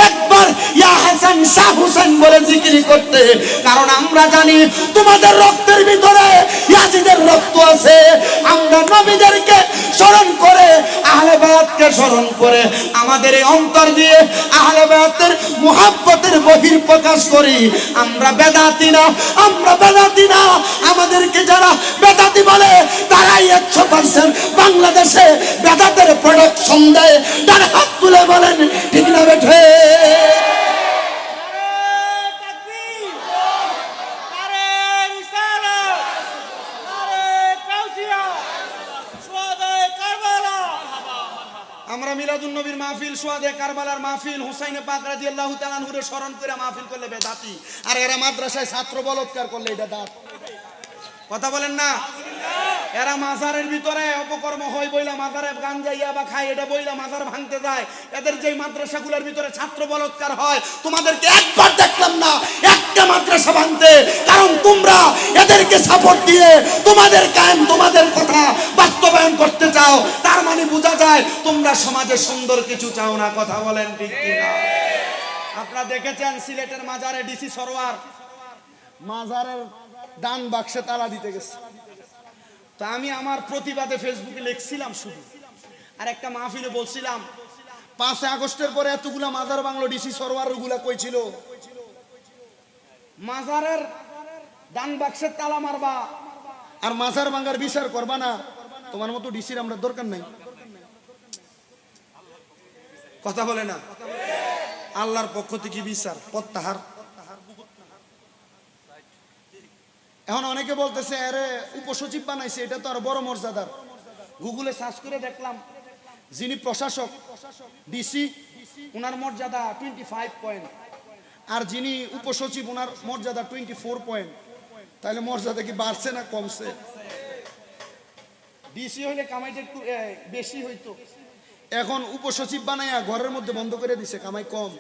Speaker 1: একবার ইয়া হাসান শাহ হুসেন বলে জিকির করতে। কারণ আমরা জানি তোমাদের রক্তের ভিতরে ইয়াজিদের রক্ত আছে। আমরা নবীদেরকে স্মরণ করে আহলে বায়াতকে স্মরণ করে আমাদের এই অন্তর দিয়ে আহলে বায়াতের মুহাব্বতের বহির প্রকাশ করি। আমরা বেদাতি না, আমরা বেদাতি না। আমাদেরকে যারা বেদাতি বলে তারাই 100% বাংলাদেশে বেদাতের প্রোডাকশন দেয়। তার হাত তুলে বলেন ঠিক না বেঠে? আমরা মিলাদুন নবীর মাহফিল, সুহাদে কারবালার মাহফিল, হুসাইনে পাক রাদিয়াল্লাহু তাআলা আনহুর স্মরণ করে মাহফিল করলে বেদাতি। আর এরা মাদ্রাসায় ছাত্র বলৎকার করলে এটা দাঁত। কথা বলেন না? এরা মাজারের ভিতরে অপকর্ম হয় বইলা মাজারে গান যাইয়া বা খায় এটা বইলা মাজার ভাঙতে যায়। এদের যেই মাদ্রাসাগুলোর ভিতরে ছাত্র বলৎকার হয় তোমাদেরকে একবার দেখলাম না একটা মাদ্রাসা ভাঙতে। কারণ তোমরা এদেরকে সাপোর্ট দিয়ে তোমাদের কায়েম তোমাদের কথা বাস্তবায়ন করতে চাও। তার মানে বোঝা যায় তোমরা সমাজে সুন্দর কিছু চাও না। কথা বলেন ঠিক কিনা? আপনারা দেখেছেন সিলেটের মাজারে ডিসি সরোয়ার মাজারের দান বাক্সে তালা দিতে গেছে। তো আমি আমার প্রতিবাদে ফেসবুকে লিখছিলাম শুধু, আর একটা মাহফিলে বলছিলাম 5 আগস্টের পরে এতগুলা মাজার বাংলো ডিসি সরোয়ার গুলা কই ছিল? মাজারের দান বাক্সের তালা মারবা আর মাজার ভাঙার বিচার করবা না, তোমার মতো ডিসির আমরা দরকার নাই। কথা বলে না? আল্লাহর পক্ষ থেকে বিচার প্রত্যাহার। এখন অনেকে বলতেছে আরে উপসচিব বানাইছে, এটা তো আর বড় মর্যাদার। গুগলে সার্চ করে দেখলাম যিনি প্রশাসক ডিসি ওনার মর্যাদা 25 পয়েন্ট, আর যিনি উপসচিব ওনার মর্যাদা 24 পয়েন্ট। তাহলে মর্যাদা কি বাড়ছে না কমছে? ডিসি হইলে কামাইটা একটু বেশি হইতো, এখন উপসচিব বানাইয়া ঘরের মধ্যে বন্ধ করে দিছে, কামাই কম।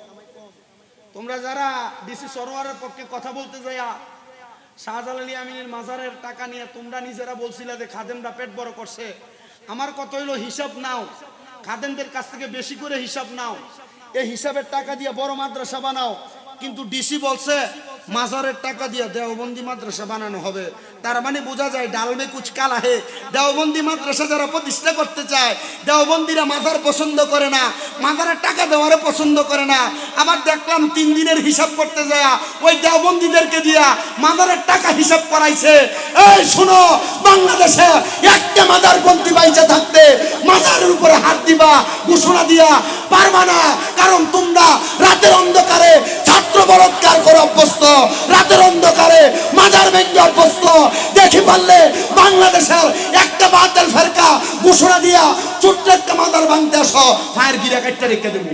Speaker 1: তোমরা যারা ডিসি সরোয়ারের পক্ষে কথা বলতে যাইয়া শাহজালাল আমিনের মাজারের টাকা নিয়ে তোমরা নিজেরা বলছিলে যে খাদেমরা পেট বড় করছে, আমার কথা হইলো হিসাব নাও, খাদেমদের কাছ থেকে বেশি করে হিসাব নাও, এই হিসাবের টাকা দিয়ে বড় মাদ্রাসা বানাও। কিন্তু ডিসি বলছে মাজারের টাকা দিয়ে দেওবন্দি মাদ্রাসা বানানো হবে, তার মানে বোঝা যায় ডালমে কুচ কালা হে। দেওবন্দি মাদ্রাসা যারা প্রতিষ্ঠা করতে চায়, দেওবন্দিরা মাজার পছন্দ করে না, মাজারের টাকা দেওয়ারে পছন্দ করে না। আবার দেখলাম 3 দিনের হিসাব করতে যায় ওই দেওবন্দিদেরকে দিয়া মাজারের টাকা হিসাব করাইছে। এই শুনো, বাংলাদেশে একটা মাজার পন্থী বাইচা থাকতে মাজারের উপরে হাত দিবা ঘোষণা দিয়া পারবা না, কারণ তোমরা রাতের অন্ধকারে ছাত্র বলাৎকার করে অভ্যস্ত, রাতের অন্ধকারে মাজার ভেঙে অভ্যস্ত। দেখি পারলে বাংলাদেশের একটা বাতিল ফেরকা ঘোষণা দিয়া ছোট্ট একটা মাজার ভাঙতে আসো, ফায়ার গিরা কাটতে রেখে দেবে।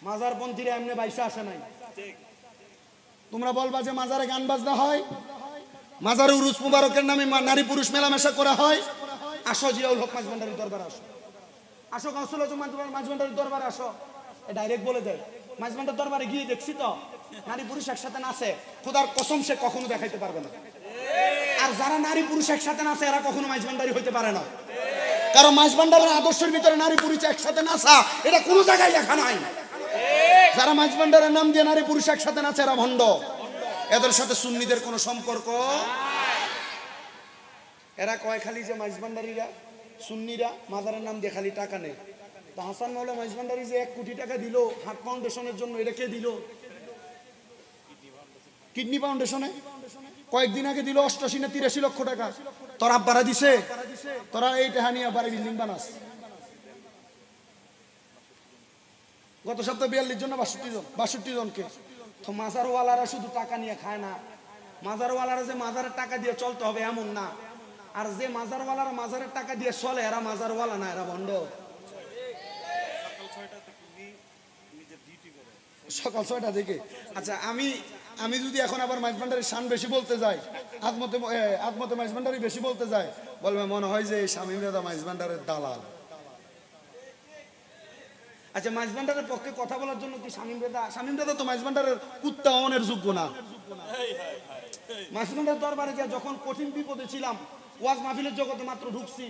Speaker 1: মাজার পন্থীরা এমনি বাইসা আসে নাই। তোমরা বলবা যে মাজারে গান বাজনা হয়, মাজারে উরুস মুবারকের নামে নারী পুরুষ মেলামেশা করা হয়। আসো জিয়াউল হক মাঝ ভান্ডারীর দরবারে আসো, আসো কাউন্সিল মাঝ ভান্ডারীর দরবারে আসো। ডাইরেক্ট বলে দেয় মাঝ ভান্ডার দরবারে গিয়ে দেখছি তো নারী পুরুষ একসাথে নাচে, খোদার কসম সে কখনো দেখাইতে পারবে না। আর যারা নারী পুরুষ একসাথে নাচে এরা কখনো মাঝ ভান্ডারী হইতে পারে না, কারণ মাঝ ভান্ডারের আদর্শের ভিতরে নারী পুরুষ একসাথে নাচা এটা কোনো জায়গায় লেখা নাই। যারা মাঝ ভান্ডারের নাম দিয়ে নারী পুরুষ একসাথে নাচে এরা ভণ্ড, এদের সাথে সুন্নিদের কোনো সম্পর্ক। এরা কয় খালি যে মাঝ ভান্ডারীরা সুন্নিরা মাজারের নাম দিয়ে খালি টাকা নেয়। তা হাসান মাওলা মাঝ ভান্ডারী যে 1 কোটি টাকা দিল হার্ট ফাউন্ডেশনের জন্য, এটা কে দিল? কিডনি ফাউন্ডেশনে কয়েকদিন আগে দিল 88 না 83 লক্ষ টাকা। তোর আব্বারা দিছে, তোরা এই টাকা নিয়ে আবার বিল্ডিং বানাস। গত সপ্তাহে 42 জন না 62 জনকে। তো মাজারওয়ালারা শুধু টাকা নিয়ে খায় না, মাজারওয়ালারা যে মাজারের টাকা দিয়ে চলতে হবে এমন না। আর যে মাজারওয়ালারা মাজারের টাকা দিয়ে চলে এরা মাজারওয়ালা না, এরা ভণ্ড। সকাল 6টা থেকে। আচ্ছা আমি যদি এখন আবার মাঝ ভান্ডারীর শান বেশি বলতে যাই, আদমতে মাঝ ভান্ডারী বেশি বলতে যাই, বলবে মনে হয় যে শামীম রেজা মাঝ ভান্ডারের দালাল। আচ্ছা মাঝ ভান্ডারের পক্ষে কথা বলার জন্য কি শামীম রেজা তো মাঝ ভান্ডারের কুত্তা অনের যোগ্য না। মাঝ ভান্ডার দরবারে গিয়ে যখন কঠিন বিপদে ছিলাম, ওয়াজ মাহফিলের জগতে মাত্র ঢুকছি,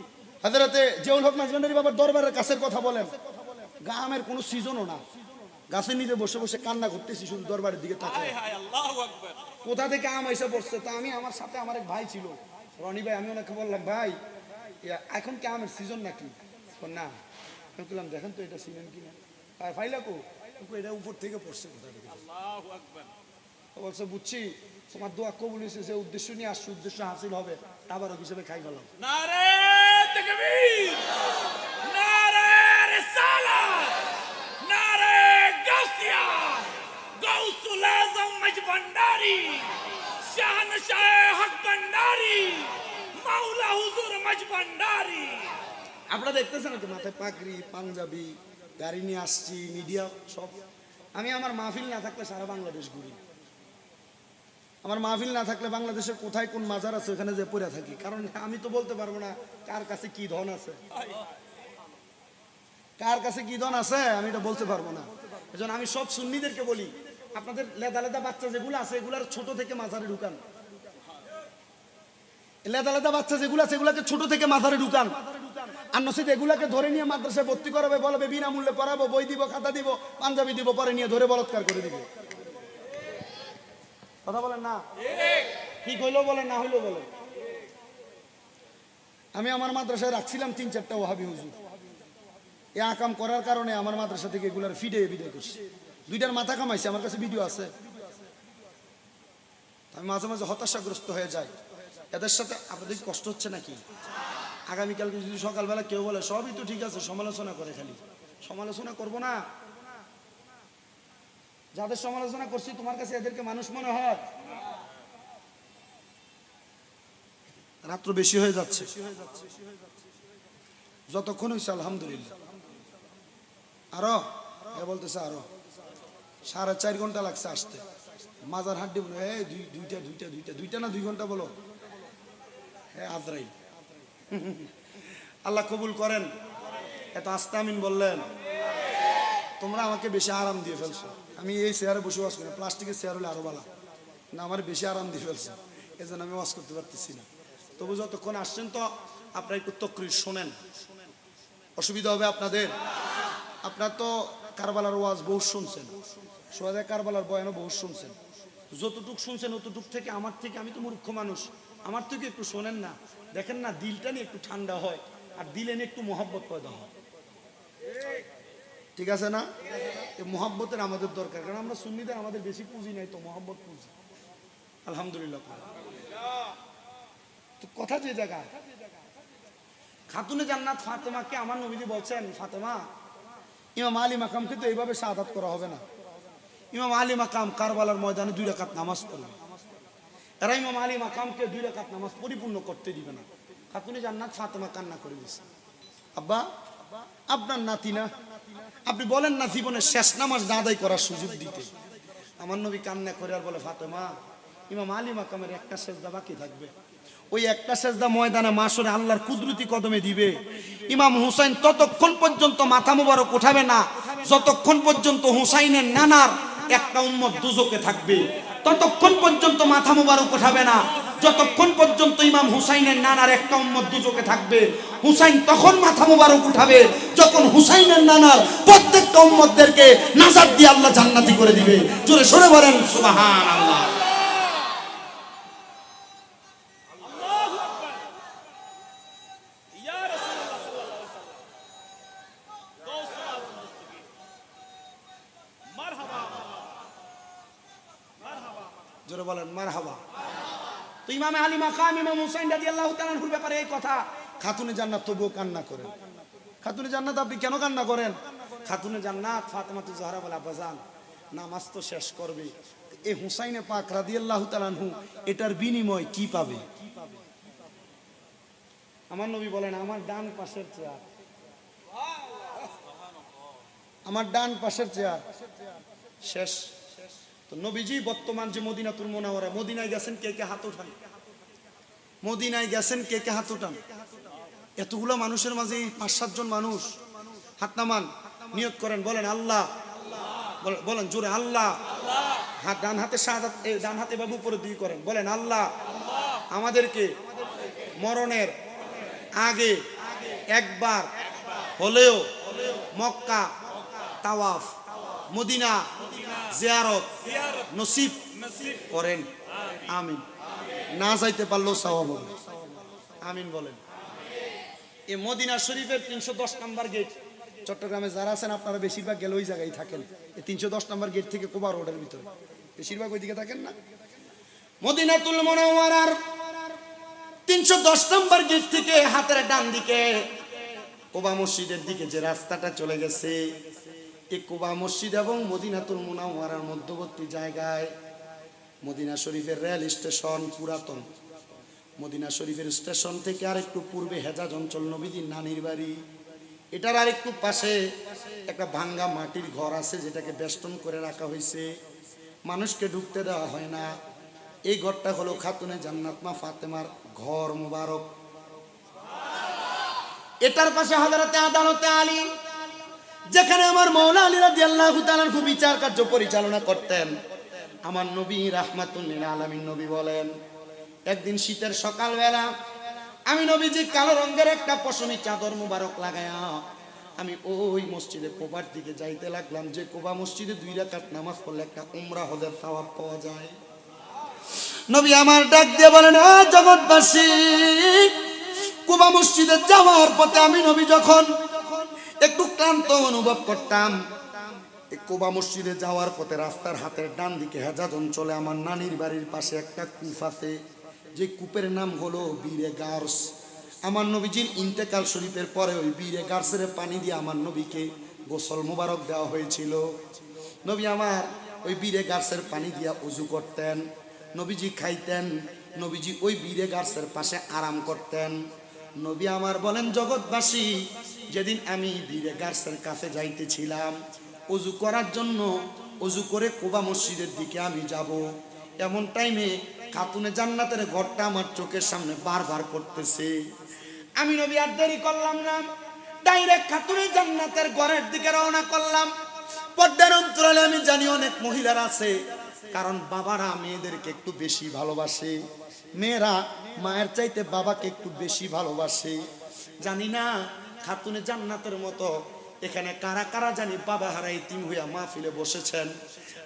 Speaker 1: হযরতে জিয়াউল হক মাঝ ভান্ডারী বাবার দরবারের কাছের কথা বলেন, গ্রামের কোনো সিজনও না, গাছের নিচে বসে বসে কান্না করতেছি শুধু দরবারের দিকে তাকায়। কোথা থেকে আম এসে পড়ছে। তা আমি আমার সাথে আমার এক ভাই ছিল রনি ভাই, আমি ওনাকে বললাম ভাই এখন কি আমের সিজন নাকি? না, আমি বললাম দেখেন তো এটা সিজন কিনা। ফাইলাকো এটা উপর থেকে পড়ছে কোথা থেকে। বলছে বুঝছি তোমার দোয়া কবুল হয়েছে, যে উদ্দেশ্য নিয়ে আসছে উদ্দেশ্য হাসিল হবে, তাবারক হিসেবে খাই গেলাম।
Speaker 2: নারে তাকবীর, নারে রিসালাত, নারে গাউসিয়া, গাউসুল আজম মাঝ ভান্ডারী, শাহনশাহ হক ভান্ডারী, মাওলা হুজুর মাঝ ভান্ডারী।
Speaker 1: আপনারা দেখতেছেন তো মাথায় পাগড়ি পাঞ্জাবি গাড়ি নিয়ে আসছি, মিডিয়া সব। আমি আমার মাহফিল না থাকলে সারা বাংলাদেশ ঘুরি, আমার মাহফিল না থাকলে বাংলাদেশের কোথায় কোন মাজার আছে ওখানে যে পড়ে থাকি, কারণ আমি তো বলতে পারবো না কার কাছে কি ধন আছে, কার কাছে কি ধন আছে আমি এটা বলতে পারবো না। এজন্য আমি সব সুন্নিদেরকে বলি আপনাদের লেদা লেদা বাচ্চা যেগুলো আছে এগুলার ছোট থেকে মাজারে ঢুকান, লেদা লেদা বাচ্চা যেগুলো আছে এগুলাকে ছোট থেকে মাজারে ঢুকান। আর নসিদ এগুলাকে ধরে নিয়ে মাদ্রাসায় ভর্তি করাবে, বলবে বিনামূল্যে পড়াবো, বই দিব, খাতা দিব, পাঞ্জাবি দিব, পরে নিয়ে ধরে বলৎকার করে দিবে। কথা বলেন না? ঠিক হইলেও বলেন, না হইলেও বলেন। আমি আমার মাদ্রাসায় রাখছিলাম 3-4টা ওয়াহাবি হুজুর, এই আকাম করার কারণে আমার মাদ্রাসা থেকে এগুলার ফিডে বিদায় করছে। 2টার মাথা কামাইছে, আমার কাছে ভিডিও আছে। আমি মাঝে মাঝে হতাশাগ্রস্ত হয়ে যাই, এদের সাথে আপনাদের কষ্ট হচ্ছে নাকি? আগামীকালকে যদি সকালবেলা কেউ বলে সবই তো ঠিক আছে, সমালোচনা করে, খালি সমালোচনা করব না। যাদের সমালোচনা করছি তোমার কাছে এদেরকে মানুষ মনে হয়? রাত্র বেশি হয়ে যাচ্ছে, যতক্ষণ হয়েছে আলহামদুলিল্লাহ। আরো বলতেছে আরো 4.5 ঘন্টা লাগছে আসতে। মাজার হাড্ডি বলে দুইটা না 2 ঘন্টা বলো, হ্যাঁ আজরাইল। আল্লাহ কবুল করেন। এত আস্তে আমিন বললেন। তোমরা আমাকে বেশি আরাম দিয়ে ফেলছো। আমি এই চেয়ারে বসে ওয়াজ করি, প্লাস্টিকের চেয়ার হলে আরো ভালো না, আমার বেশি আরাম দিয়ে ফেলছে, এই জন্য আমি ওয়াজ করতে পারতেছি না। তবু যতক্ষণ আসছেন তো আপনারা একটু তকরির শোনেন, অসুবিধা হবে আপনাদের? আপনার তো কারবালার ওয়াজ বহু শুনছেন, সোহাদে কারবালার বয়ানও বহু শুনছেন, যতটুক শুনছেন অতটুক থেকে আমার থেকে, আমি তো মূর্খ মানুষ, আমার থেকে একটু শোনেন না। দেখেন না, দিলটা নিয়ে একটু ঠান্ডা হয়, আর দিলে নিয়ে একটু মহব্বত পয়দা হয়। ঠিক আছে না? এই মহব্বতের আমাদের দরকার, কারণ আমরা সুন্নিদের আমাদের বেশি পুঁজি নাই তো, মহব্বত পুঁজি। আলহামদুলিল্লাহ। তো কথা যে জায়গায়, খাতুনে জান্নাত ফাতেমাকে আমার নবীজি বলছেন, ফাতেমা, ইমাম আলী মাকামকে তো এইভাবে শাহাদাত করা হবে না। ইমাম আলী মাকাম কারবালার ময়দানে 2 রাকাত নামাজ পড়বে। এরা ইমাম আলী মাকামকে 2 রাকাত নামাজ পরিপূর্ণ করতে দিবে না। খাতুনে জান্নাত ফাতেমা কান্না করে দিয়েছে, আব্বা, আপনার নাতি না, আপনি বলেন না জীবনের শেষ নামাজ না আদায় করার সুযোগ দিতে। আমার নবী কান্না করে আর বলে, ফাতেমা, ইমাম আলী মাকামের একটা সেজদা বাকি থাকবে, ওই একটা সেজদা ময়দানে মাশরে আল্লাহর কুদরতি কদমে দিবে। ইমাম হুসাইন ততক্ষণ পর্যন্ত মাথা মুবারক উঠাবে না যতক্ষণ পর্যন্ত হুসাইনের নানার একটা উম্মত দুজকে থাকবে। ততক্ষণ পর্যন্ত মাথা মুবারক উঠাবে না যতক্ষণ পর্যন্ত ইমাম হুসাইনের নানার একটা উম্মত দুজকে থাকবে। হুসাইন তখন মাথা মুবারক উঠাবে যখন হুসাইনের নানার প্রত্যেকটা উম্মতদেরকে নাজাত দিয়ে আল্লাহ জান্নাতি করে দিবে। জোরে সরে বলেন সুবহানাল্লাহ। জোরে বলেন মারহাবা। তো ইমামে আলী মাকাম ইমাম হুসাইন রাদিয়াল্লাহু তাআলা আনহুর ব্যাপারে এই কথা। খাতুনে জান্নাত তবুও কান্না করেন। খাতুনে জান্নাত আপনি কেন কান্না করেন? খাতুনে জান্নাত ফাতেমাতু জাহরা বলে, আব্বাজান, নামাজ তো শেষ করবে, এই হুসাইনে পাক রাদিয়াল্লাহু তাআলা আনহু এটার বিনিময় কি পাবে? আমার নবী বলেন, আমার ডান পাশের চেয়ার, আমার ডান পাশের চেয়ার শেষ। তো নবীজি বর্তমান যে মদিনাতুল মুনাওয়ারা, মদিনায় গেছেন কে কে হাত উঠান? মদিনায় গেছেন কে কে হাত উঠান? এতগুলো মানুষের মাঝে 5-7 জন মানুষ হাত নামান, নিয়ত করেন, বলেন আল্লাহ, বলেন জোরে আল্লাহ। হাত ডান হাতে শাহাদাত, ডান হাতে বাবু উপরে দিয়ে করেন, বলেন আল্লাহ, আমাদেরকে মরণের আগে একবার হলেও মক্কা তাওয়াফ, মদিনা জিয়ারত নসিব করেন, আমিন। না যাইতে পারলেও সওয়াব হবে, আমিন বলেন। এই মদিনা শরীফের 310 নম্বর গেট, চট্টগ্রামে যারা আছেন আপনারা বেশিরভাগ গেলে ওই জায়গায় থাকেন, এই 310 নম্বর গেট থেকে কোবা রোডের ভিতরে বেশিরভাগ ওইদিকে থাকেন না? মদিনাতুল মুনাওয়ারার 310 নম্বর গেট থেকে হাতের ডান দিকে কোবা মসজিদের দিকে যে রাস্তাটা চলে গেছে, এই কোবা মসজিদ এবং মদিনাতুল মুনাওয়ারার মধ্যবর্তী জায়গায় মদিনা শরীফের রেল স্টেশন পুরাতন। মদিনা শরীফের স্টেশন থেকে আর একটু পূর্বে হেজাজ অঞ্চল নবীজির নানির বাড়ি, এটার আর একটু পাশে একটা ভাঙ্গা মাটির ঘর আছে যেটাকে বেষ্টন করে রাখা হয়েছে, মানুষকে ঢুকতে দেওয়া হয় না। এই ঘরটা হলো খাতুনে জান্নাত মা ফাতেমার ঘর মুবারক। এটার পাশে হযরতে আদালতে আলী, যেখানে আমার মাওলা আলী রাদিয়াল্লাহু তাআলা খুব বিচার কার্য পরিচালনা করতেন। আমার নবী রাহমাতুল লিল আলামিন নবী বলেন, একদিন শীতের সকালবেলা আমি নবীজি কালো রঙের একটা পশমি চাদর মুবারক লাগায়া আমি ওই মসজিদে কোবার দিকে যাইতে লাগলাম, যে কোবা মসজিদে 2 রাকাত নামাজ পড়লে একটা উমরা হজের সওয়াব পাওয়া যায়। নবী আমার ডাক দিয়ে বলেন, ও জগৎবাসী, কোবা মসজিদে যাওয়ার পথে আমি নবী যখন একটু ক্লান্ত অনুভব করতাম, এই কোবা মসজিদে যাওয়ার পথে রাস্তার হাতের ডান দিকে হেজাজ অঞ্চলে আমার নানির বাড়ির পাশে একটা কূপ আছে, যে কূপের নাম হলো বীরে গার্স। আমার নবীজির ইন্তেকাল শরীফের পরে ওই বীরে গার্সের পানি দিয়ে আমার নবীকে গোসল মোবারক দেওয়া হয়েছিল। নবী আমার ওই বীরে গার্সের পানি দিয়া উজু করতেন, নবীজি খাইতেন, নবীজি ওই বীরে গার্সের পাশে আরাম করতেন। নবী আমার বলেন, জগৎবাসী, যেদিন আমি বীরে গার্সের কাছে যাইতেছিলাম উজু করার জন্য, উজু করে কোবা মসজিদের দিকে আমি যাব, এমন টাইমে খাতুনে জান্নাতের ঘরটা আমার চোখের সামনে বারবার পড়তেছে। আমি নবী আর দেরি করলাম না, ডাইরেক্ট খাতুনে জান্নাতের ঘরের দিকে রওনা করলাম। পর্দার অন্তরালে আমি জানি অনেক মহিলারা আছে, কারণ বাবারা মেয়েদেরকে একটু বেশি ভালোবাসে, মেয়েরা মায়ের চাইতে বাবাকে একটু বেশি ভালোবাসে। জানি না খাতুনে জান্নাতের মতো এখানে কারা কারা জানি বাবা হারা ইতিম হইয়া মাহফিলে বসেছেন।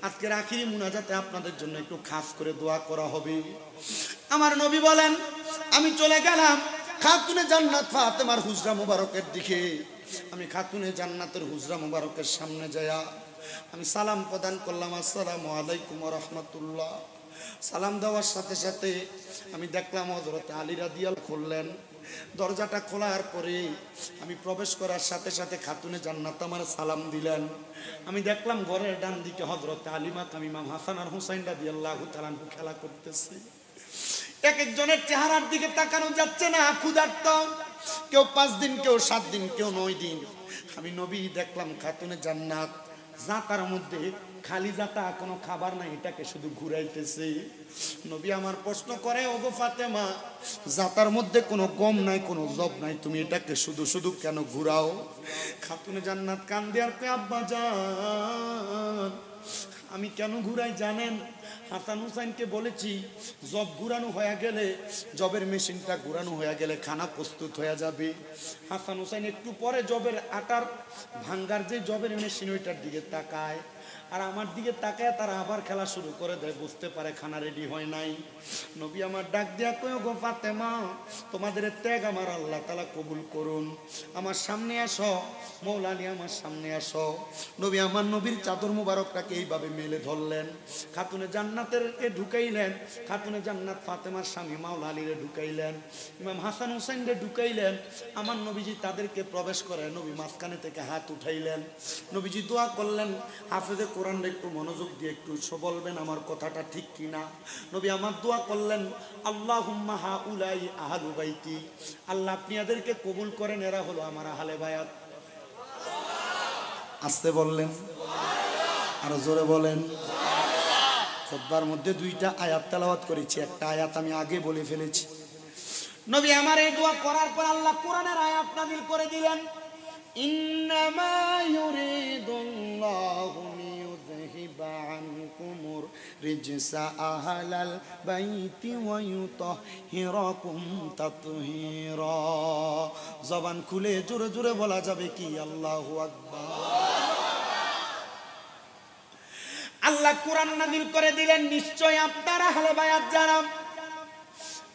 Speaker 1: আজকের আখিরি মুনাজাতে আপনাদের জন্য একটু খাস করে দোয়া করা হবে। আমার নবী বলেন, আমি চলে গেলাম খাতুনে জান্নাত ফাতেমার হুজরা মুবারকের দিকে। আমি খাতুনে জান্নাতের হুজরা মুবারকের সামনে যায়া আমি সালাম প্রদান করলাম, আসসালামু আলাইকুম ওয়া রাহমাতুল্লাহ। সালাম দেওয়ার সাথে সাথে আমি দেখলাম হযরত আলী রাদিয়াল্লাহু খুললেন। দরজাটা খোলার পরে আমি প্রবেশ করার সাথে সাথে খাতুনে জান্নাত আমার সালাম দিলেন। আমি দেখলাম ঘরের ডান দিকে হযরত আলী মাকাম ইমাম হাসান আর হুসাইন রাদিয়াল্লাহু তাআলা খেলা করতেছে। এক একজনের চেহারার দিকে তাকানো যাচ্ছে না, ক্ষুধার্ত, কেউ 5 দিন, কেউ 7 দিন, কেউ 9 দিন। আমি নবী দেখলাম খাতুনে জান্নাত জাতার মধ্যে খালি জাতা, কোনো খাবার নাই, এটাকে শুধু ঘুরাইতেছে। নবী আমার প্রশ্ন করে, ওগো ফাতেমা, জাতার মধ্যে কোনো গম নাই, কোনো জব নাই, তুমি এটাকে শুধু শুধু কেন ঘুরাও? খাতুনে জান্নাত কান্দে আর কয়, আব্বা জান, আমি কেন ঘুরাই জানেন? হাসান হুসাইনকে বলেছি জব ঘুরানো হয়ে গেলে, জবের মেশিনটা ঘুরানো হয়ে গেলে খানা প্রস্তুত হয়ে যাবে। হাসান হুসাইন একটু পরে জবের আটার ভাঙ্গার যে জবের মেশিন ওইটার দিকে তাকায়, আর আমার দিকে তাকায় তারা আবার খেলা শুরু করে দেয়, বুঝতে পারে খানা রেডি হয় নাই। নবী আমার ডাক দিয়া কয়, গো ফাতেমা, তোমাদের ত্যাগ আমার আল্লাহ তাআলা কবুল করুন, আমার সামনে আসো, মৌলা আলী আমার সামনে আসো। নবী আমার নবীর চাদর মুবারকটাকে এইভাবে মেলে ধরলেন, খাতুনে জান্নাতেরকে ঢুকাইলেন, খাতুনে জান্নাত ফাতেমার স্বামী মাওলা আলীরে ঢুকাইলেন, ইমাম হাসান হুসাইনরে ঢুকাইলেন। আমার নবীজি তাদেরকে প্রবেশ করে নবী মাঝখানে থেকে হাত উঠাইলেন, নবীজি দোয়া করলেন, হাফেজে কোরআন একটু মনোযোগ দিয়ে একটু বলবেন আমার কথাটা ঠিক কিনা। নবী আমার দোয়া করলেন, আল্লাহুম্মা হাউলাই আহলু বাইতি, আল্লাহ আপনি এদেরকে কবুল করেন, এরা হলো আমার আহলে বায়াত। আসতে বললেন, আরো জোরে বলেন। খুতবার মধ্যে 2টা আয়াত তেলাওয়াত করেছি, একটা আয়াত আমি আগে বলে ফেলেছি। নবী আমার এই দোয়া করার পর আল্লাহ কোরআনের আয়াত নাযিল করে দিলেন, ইন্নামা ইউরিদুল্লাহু লিইউযহিবা আনকুমুর রিজসা আহলাল বাইতি ওয়া ইউতাহহিরাকুম তাতহীরা। জবান খুলে জোরে জোরে বলা যাবে কি আল্লাহু আকবার। আল্লাহ কোরআন নাযিল করে দিলেন, নিশ্চয় আপনারা আহলে বায়াত যারা,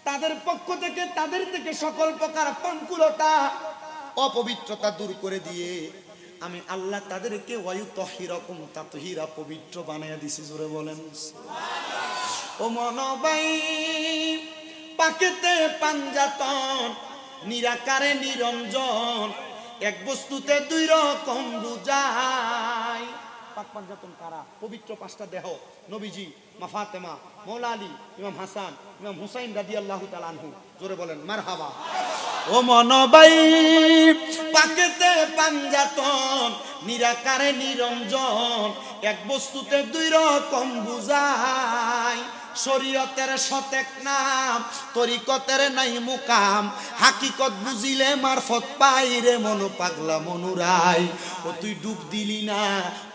Speaker 1: তাদের পক্ষ থেকে তাদের থেকে সকল প্রকার পঙ্কুলতা অপবিত্রতা দূর করে দিয়ে আমি আল্লাহ তাদেরকে ওয়ায়ুতাহহিরাকুম তাতহীরা, পবিত্র বানায়া দিছি। জোরে বলেন সুবহানাল্লাহ। ও মনবাই, পাকেতে পাঞ্জাতন, নিরাকারে নিরঞ্জন, এক বস্তুতে 2 রকম বুঝায়। পাক পাঞ্জাতন কারা? পবিত্র 5টা দেহ, নবীজি, মা ফাতেমা, মৌলা আলী, ইমাম হাসান, ইমাম হুসাইন রাদিয়াল্লাহু তাআলা আনহু। জোরে বলেন মারহাবা। ও মনবাই, পাকেতে পাঞ্জাতন, নিরাকারে নিরঞ্জন, এক বস্তুতে 2 রকম বুঝায়। শরীয়তের সতেক নাম, তরিকতের নাই মুকাম, হাকিকত বুঝিলে মারফত পাইরে মন পাগলা মনুরাই। ও তুই ডুব দিলি না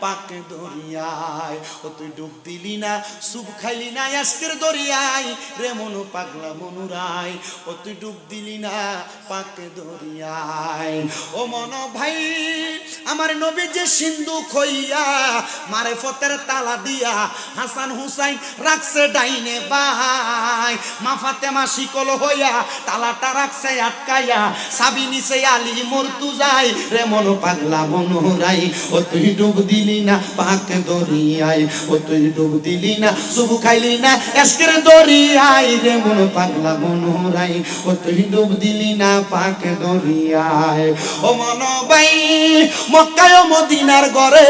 Speaker 1: পাকে দরিয়ায়, ও তুই ডুব দিলি না সুপ খাইলি না আজকের দরিয়ায় রে মন পাগলা মনুরাই, ও তুই ডুব দিলি না পাকে দরিয়ায়। ও মন ভাই, আমার নবী যে সিন্ধুক হইয়া মারেফতের তালা দিয়া হাসান হুসাইন রাখছে ডাইনে বাই, মা ফাতেমা শিকল হইয়া তালাটা রাখছে আটকাইয়া, সাবি নিছে আলী মর্তুজাই রে মন পাগলা মনুরাই। ও তুই ডুব দিলি না পাক দরিয়ায়, ও তুই ডুব দিলি না সুবু খাইলি না আজকের দরিয়ায় রে মন পাগলা মনুরাই, ও তুই ডুব দিলি না পাক দরিয়ায়। ও মন ভাই, মক্কায় মদিনার ঘরে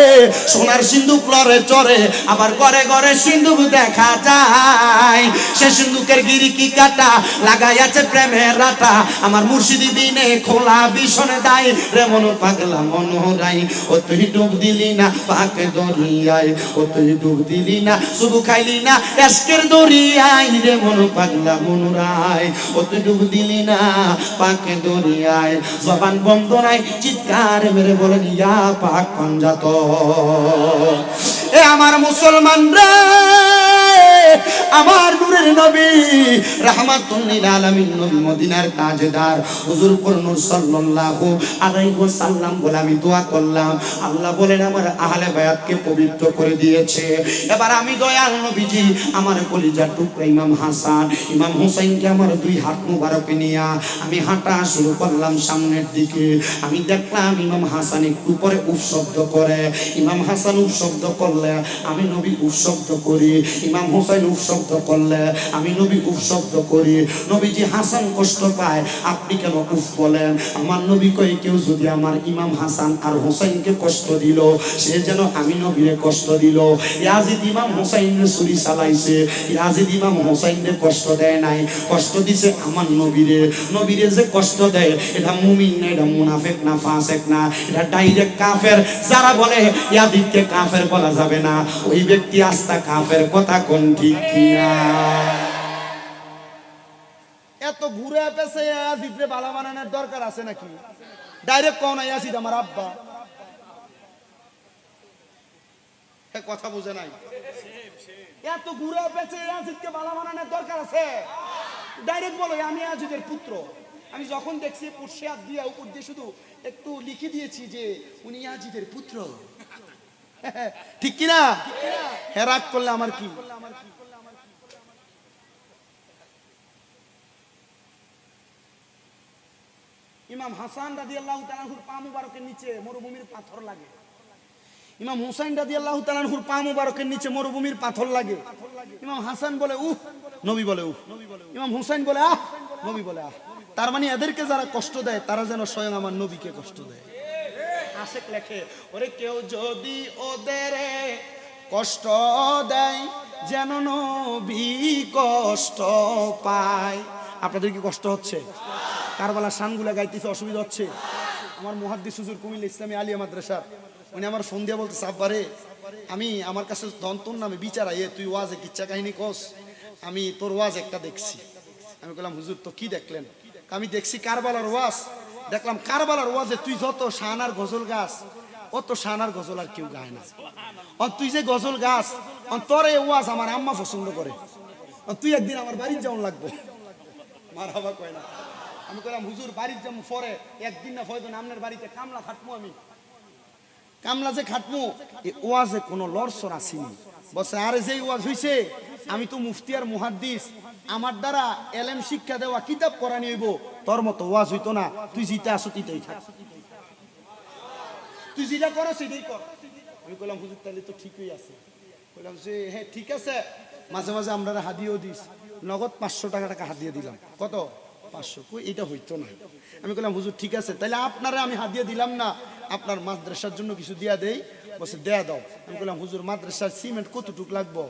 Speaker 1: সোনার সিন্ধুক লরে চরে, আবার ঘরে ঘরে সিন্ধুক দেখা যায়। নাই, সে সিন্ধুকের গিরি কি কাটা লাগাইয়াছে প্রেমের রাটা, আমার মুর্শিদি বিনে খোলা ভীষণে দায় রে মন পাগলা মনোরাই, ও তুই ডুব দিলি না পাকে দরিয়ায়, ও তুই ডুব দিলি না শুধু খাইলি না এসকের দরিয়ায় রে মন পাগলা মনোরাই, ও তুই ডুব দিলি না পাকে দরিয়ায়, জবান বন্ধ নাই চিৎকার মেরে বলেন ইয়া পাক পাঞ্জাত। এ আমার মুসলমান রে, আমার নূরের নবী রাহমাতুল লিল আলামিন নবী মদিনার তাজদার হুজুর পুর নূর সাল্লাল্লাহু আলাইহি ওয়াসাল্লাম বলে আমি দোয়া করলাম, আল্লাহ বলেন আমার আহলে বায়াতকে পবিত্র করে দিয়েছে। এবার আমি দয়াল নবীজি আমার কলিজার টুকরা ইমাম হাসান ইমাম হুসাইনকে আমার দুই হাত মুবারকে নিয়া আমি হাঁটা শুরু করলাম সামনের দিকে। আমি দেখলাম ইমাম হাসান একটু পরে উফ শব্দ করে, ইমাম হাসান উফ শব্দ করলে আমি নবী উফ শব্দ করি, ইমাম হুসাইন উফ শব্দ করলে আমি নবী উফ শব্দ করি। নবীজি হাসান কষ্ট পায়, আপনি কেন উফ বলেন? আমার নবী কই কেউ যদি আমার ইমাম হাসান আর হুসাইনকে কষ্ট দিল সে যেন আমি নবীরে কষ্ট দিল। ইয়াজিদ ইমাম হুসাইনের ছুরি চালাইছে, ইয়াজিদ ইমাম হুসাইনের কষ্ট দেয় নাই, কষ্ট দিছে আমার নবীরে। নবীরে যে কষ্ট দেয় এটা মুমিন না, এটা মুনাফিক না, ফাসিক না, এটা ডাইরেক্ট কাফের। যারা বলে ইয়াজিদকে কাফের বলা যাবে না ওই ব্যক্তি আস্তা কাফের, কথা কোন ঠিক কিনা?
Speaker 3: এত ঘুরে পেছে ইয়াজিদরে বালা বানানোর দরকার আছে নাকি? ডাইরেক্ট কোন ইয়াজিদ আমার আব্বা,
Speaker 1: কথা বুঝে নাই।
Speaker 3: এত ঘুরে পেছে ইয়াজিদকে বালা বানানোর দরকার আছে? ডাইরেক্ট বলো আমি ইয়াজিদের পুত্র। আমি যখন দেখছি পুরশিয়াত দিয়া উপর দিয়ে শুধু একটু লিখে দিয়েছি যে উনি ইয়াজিদের পুত্র, ঠিক কিনা? হেরাক করলে আমার কি? ইমাম হাসান রাদিয়াল্লাহু তাআলা আনহুর পা মুবারকের নিচে মরুভূমির পাথর লাগে, ইমাম হুসাইন রাদিয়াল্লাহু তাআলা আনহুর পা মুবারকের নিচে মরুভূমির পাথর লাগে। ইমাম হাসান বলে উফ, নবী বলে উফ, ইমাম হুসাইন বলে আহ, নবী বলে আহ। তার মানে এদেরকে যারা কষ্ট দেয় তারা যেন স্বয়ং আমার নবীকে কষ্ট দেয়। আশেক লেখে ওরে কেউ যদি ওদের কষ্ট দেয় যেন নবী কষ্ট পায়। আপনাদের কি কষ্ট হচ্ছে? কারবালার শানগুলা গাইতেছে, অসুবিধা হচ্ছে? আমার মুহাদ্দিস হুজুর কুমিল্লা ইসলামী আলিয়া মাদ্রাসা উনি আমার ফোন দিয়ে বলতেছে আব্বারে আমি আমার কাছে তোর নামে বিচারা তুই ওয়াজে কিচ্ছা কাহিনী কস, আমি তোর ওয়াজ একটা দেখছি। আমি বললাম হুজুর তো কি দেখলেন? আমি দেখছি কারবালার ওয়াজ, দেখলাম কারবালার ওয়াজে তুই যত শানার গজল গাছ অত শানার গজল আর কেউ গায় না। তুই যে গজল গাছ তোর এই ওয়াজ আমার আম্মা পছন্দ করে, তুই একদিন আমার বাড়ির যেমন লাগবো। মারহাবা কয় না। আমি কইলাম হুজুর বাড়ির যেমন পরে একদিন না হয়তো আপনার বাড়িতে কামলা খাটমু, আমি কামলা যে খাটমু এই ওয়াজে কোনো লড়সর আসেনি। বলছে আরে যে ওয়াজ হইছে আমি তো মুফতি আর মুহাদ্দিস, আমার দ্বারা এলেম শিক্ষা দেওয়া কিতাব করা নিব, তোর মতো ওয়াজ হইতো না। তুই যেটা আসো তিতাই থাক, তুই যেটা করো সেটাই কর। আমি কইলাম হুজুর তাহলে তো ঠিকই আছে। কইলাম যে হ্যাঁ ঠিক আছে। মাঝে মাঝে আমরা হাদিয়েও দিস, নগদ 500 টাকা হাদিয়ে দিলাম। কত? 500। কই এটা হইতো না। আমি বললাম হুজুর ঠিক আছে তাহলে আপনারা আমি হাদিয়া দিলাম না, আপনার মাদ্রাসার জন্য কিছু দিয়া দেই। বলছে দেয়া দাও। আমি বললাম হুজুর মাদ্রাসার সিমেন্ট কতটুক লাগবো?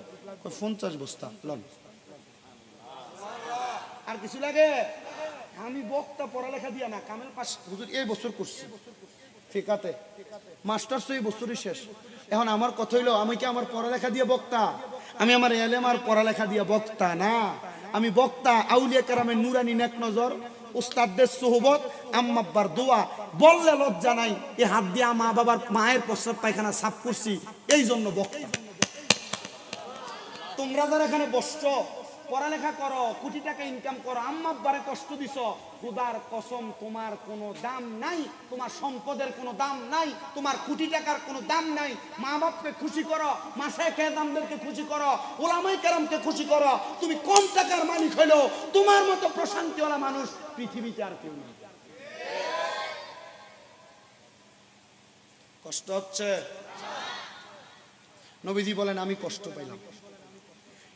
Speaker 3: 50 বস্তা লন। আর কিছু লাগে? আমি বক্তা পড়ালেখা দিয়া না, কামেল পাস হুজুর এই বছর করছি ফিকাতে, মাস্টার্স এই বছরই শেষ। এখন আমার কথা হইলো আমি কি আমার পড়ালেখা দিয়ে বক্তা? আমি আমার এলেম আর পড়ালেখা দিয়ে বক্তা না, আমি বক্তা আউলিয়া কেরামের নুরানি নেক নজর, উস্তাদদের সোহবত, আম্মা আব্বার দোয়া, বললে লজ্জা নাই এই হাত দিয়ে মা বাবার মায়ের প্রস্রাব পায়খানা সাফ করছি, এই জন্য বক্তা। তোমরা যারা এখানে বসছো পড়ালেখা করো, কোটি টাকা ইনকাম করো, আম্মা আব্বারে কষ্ট দিছ, খোদার কসম তোমার কোনো দাম নাই, তোমার সম্পদের কোনো দাম নাই, তোমার কোটি টাকার কোনো দাম নাই। মা বাপকে খুশি করো, মাসায় কেরামদেরকে খুশি করো, ওলামাই কেরামকে খুশি করো। তুমি কম টাকার মালিক হইলো তোমার মতো প্রশান্তিওয়ালা মানুষ পৃথিবীতে আর কেউ নেই। কষ্ট হচ্ছে? নবীজি বলেন আমি কষ্ট পাইলাম।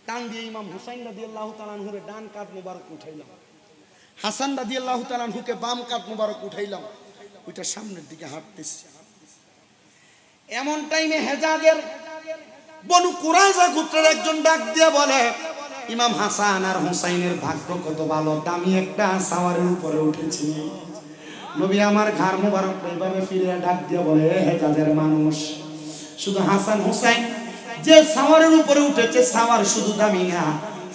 Speaker 3: কান দিয়ে ইমাম হুসাইন রাদিয়াল্লাহু তাআলা আনহুর ডান কাঁধ মোবারক উঠাইলাম, হাসান রাদিয়াল্লাহু তাআলা আনহুকে বাম কাঁধ মোবারক উঠাইলাম, ওইটা সামনের দিকে হাঁটতেছি। এমন টাইমে হেজাজের বনু কুরাইজা গোত্রের একজন ডাক দিয়ে বলে
Speaker 1: ইমাম হাসান আর হুসাইনের ভাগ্য কত ভালো, দামি একটা সাওয়ারের উপরে উঠেছি। নবী আমার ঘাড় মুবারক এইভাবে ফিরে ডাক দিয়ে বলে, হে যাদের মানুষ, শুধু হাসান হুসাইন যে সাওয়ারের উপরে উঠেছে, সাওয়ার শুধু দামি না,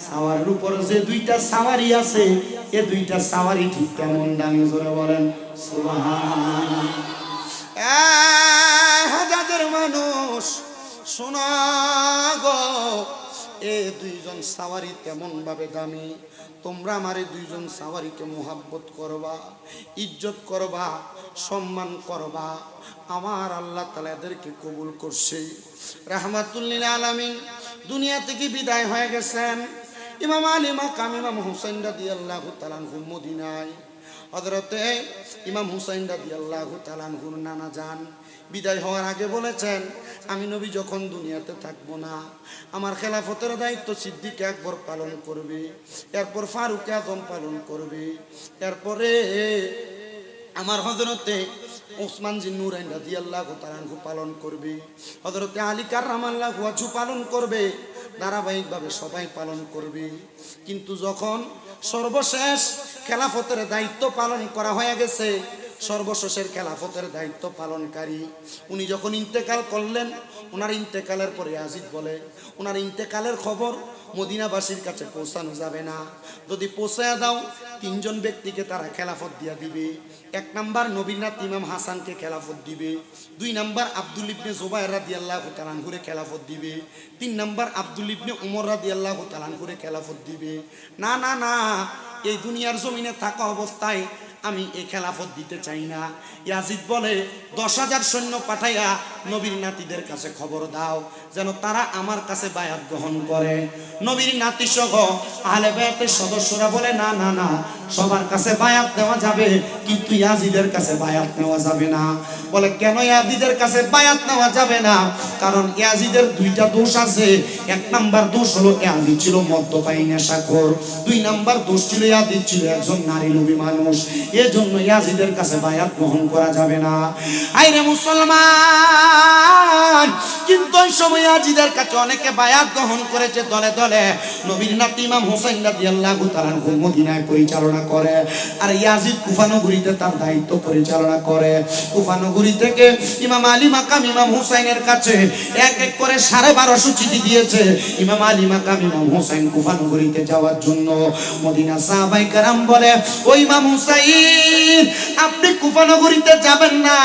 Speaker 1: সাওয়ারের উপরে যে দুইটা সাওয়ারি আছে, এ দুইটা সাওয়ারি ঠিক তেমন দামি। জোরে বলেন সুবহানাল্লাহ। হাজার মানুষ শোনা গো, এ দুইজন সাওয়ারি তেমন ভাবে দামি, তোমরা আমার এই দুইজন সাওয়ারিকে মোহাব্বত করবা, ইজ্জত করবা, সম্মান করবা। আমার আল্লাহ তাআলা এদেরকে কবুল করছে। রাহমাতুল লিল আলামিন দুনিয়া থেকে বিদায় হয়ে গেছেন। ইমাম আলী মাকাম ইমাম হুসাইন রাদিয়াল্লাহু তাআলা আনহু মদিনায়, হযরতে ইমাম হুসাইন রাদিয়াল্লাহু তাআলা আনহুর নানা যান বিদায় হওয়ার আগে বলেছেন, আমি নবী যখন দুনিয়াতে থাকবো না, আমার খেলাফতের দায়িত্ব সিদ্দিক আকবর পালন করবে, এরপর ফারুক আজম পালন করবে, এরপরে আমার হযরতে ওসমান জিন নুরাইন রাদিয়াল্লাহু তাআলা আনহু পালন করবে, হযরতে আলী কাররামাল্লাহু ওয়াজহু পালন করবে, ধারাবাহিকভাবে সবাই পালন করবে। কিন্তু যখন সর্বশেষ খেলাফতের দায়িত্ব পালন করা হয়ে গেছে, সর্বশেষের খেলাফতের দায়িত্ব পালনকারী উনি যখন ইন্তেকাল করলেন, ওনার ইন্তেকালের পরে ইয়াজিদ বলে, ওনার ইন্তেকালের খবর মদিনাবাসীর কাছে পৌঁছানো যাবে না, যদি পৌঁছায়া দাও তিনজন ব্যক্তিকে তারা খেলাফত দিয়া দিবে। এক নাম্বার নবীর নাতি ইমাম হাসানকে খেলাফত দিবে, দুই নাম্বার আব্দুল ইবনে জুবাইর রাদিয়াল্লাহু তাআলা আনহুরে খেলাফত দিবে, তিন নাম্বার আব্দুল ইবনে উমর রাদিয়াল্লাহু তাআলা আনহুরে খেলাফত দিবে। না না না, এই দুনিয়ার জমিনে থাকা অবস্থায় আমি এই খেলাফত দিতে চাই না। ইয়াজিদ বলে, 10,000 সৈন্য পাঠাইয়া নবীর নাতিদের কাছে খবর দাও যেন তারা আমার কাছে বায়াত গ্রহণ করে। নবীর নাতি সহ আহলে বায়াতের সদস্যরা বলে, না না না, সবার কাছে বায়াত নেওয়া যাবে কিন্তু ইয়াজিদের কাছে বায়াত নেওয়া যাবে না। বলে, কেন ইয়াজিদের কাছে বায়াত নেওয়া যাবে না? কারণ ইয়াজিদের দুইটা দোষ আছে। এক নাম্বার দোষ হলো ইয়াজিদ ছিল মদ্যপায়ী নেশাখোর, দুই নাম্বার দোষ ছিল ইয়াজিদ ছিল একজন নারী লোভী মানুষ। এজন্য ইয়াজিদের কাছে বায়াত গ্রহণ করা যাবে না। আইরে মুসলমান, কিন্তু ওই সময় ইয়াজিদের কাছে অনেকে বায়াত গ্রহণ করেছে দলে দলে। নবীর নাতি ইমাম হুসাইন রাদিয়াল্লাহু তাআলা আনহু মদিনায় পরিচালনা করে, আর ইয়াজিদ কুফা নগরীতে তার দায়িত্ব পরিচালনা করে। কুফা নগরী থেকে ইমাম আলী মাকাম ইমাম হুসাইনের কাছে এক এক করে 1250 চিঠি দিয়েছে। ইমাম আলী মাকাম ইমাম হুসাইন কুফা নগরীতে যাওয়ার জন্য। মদিনা সাহাবায়ে কেরাম বলে, ও ইমাম হুসাইন, আপনি কুফা নগরীতে যাবেন না।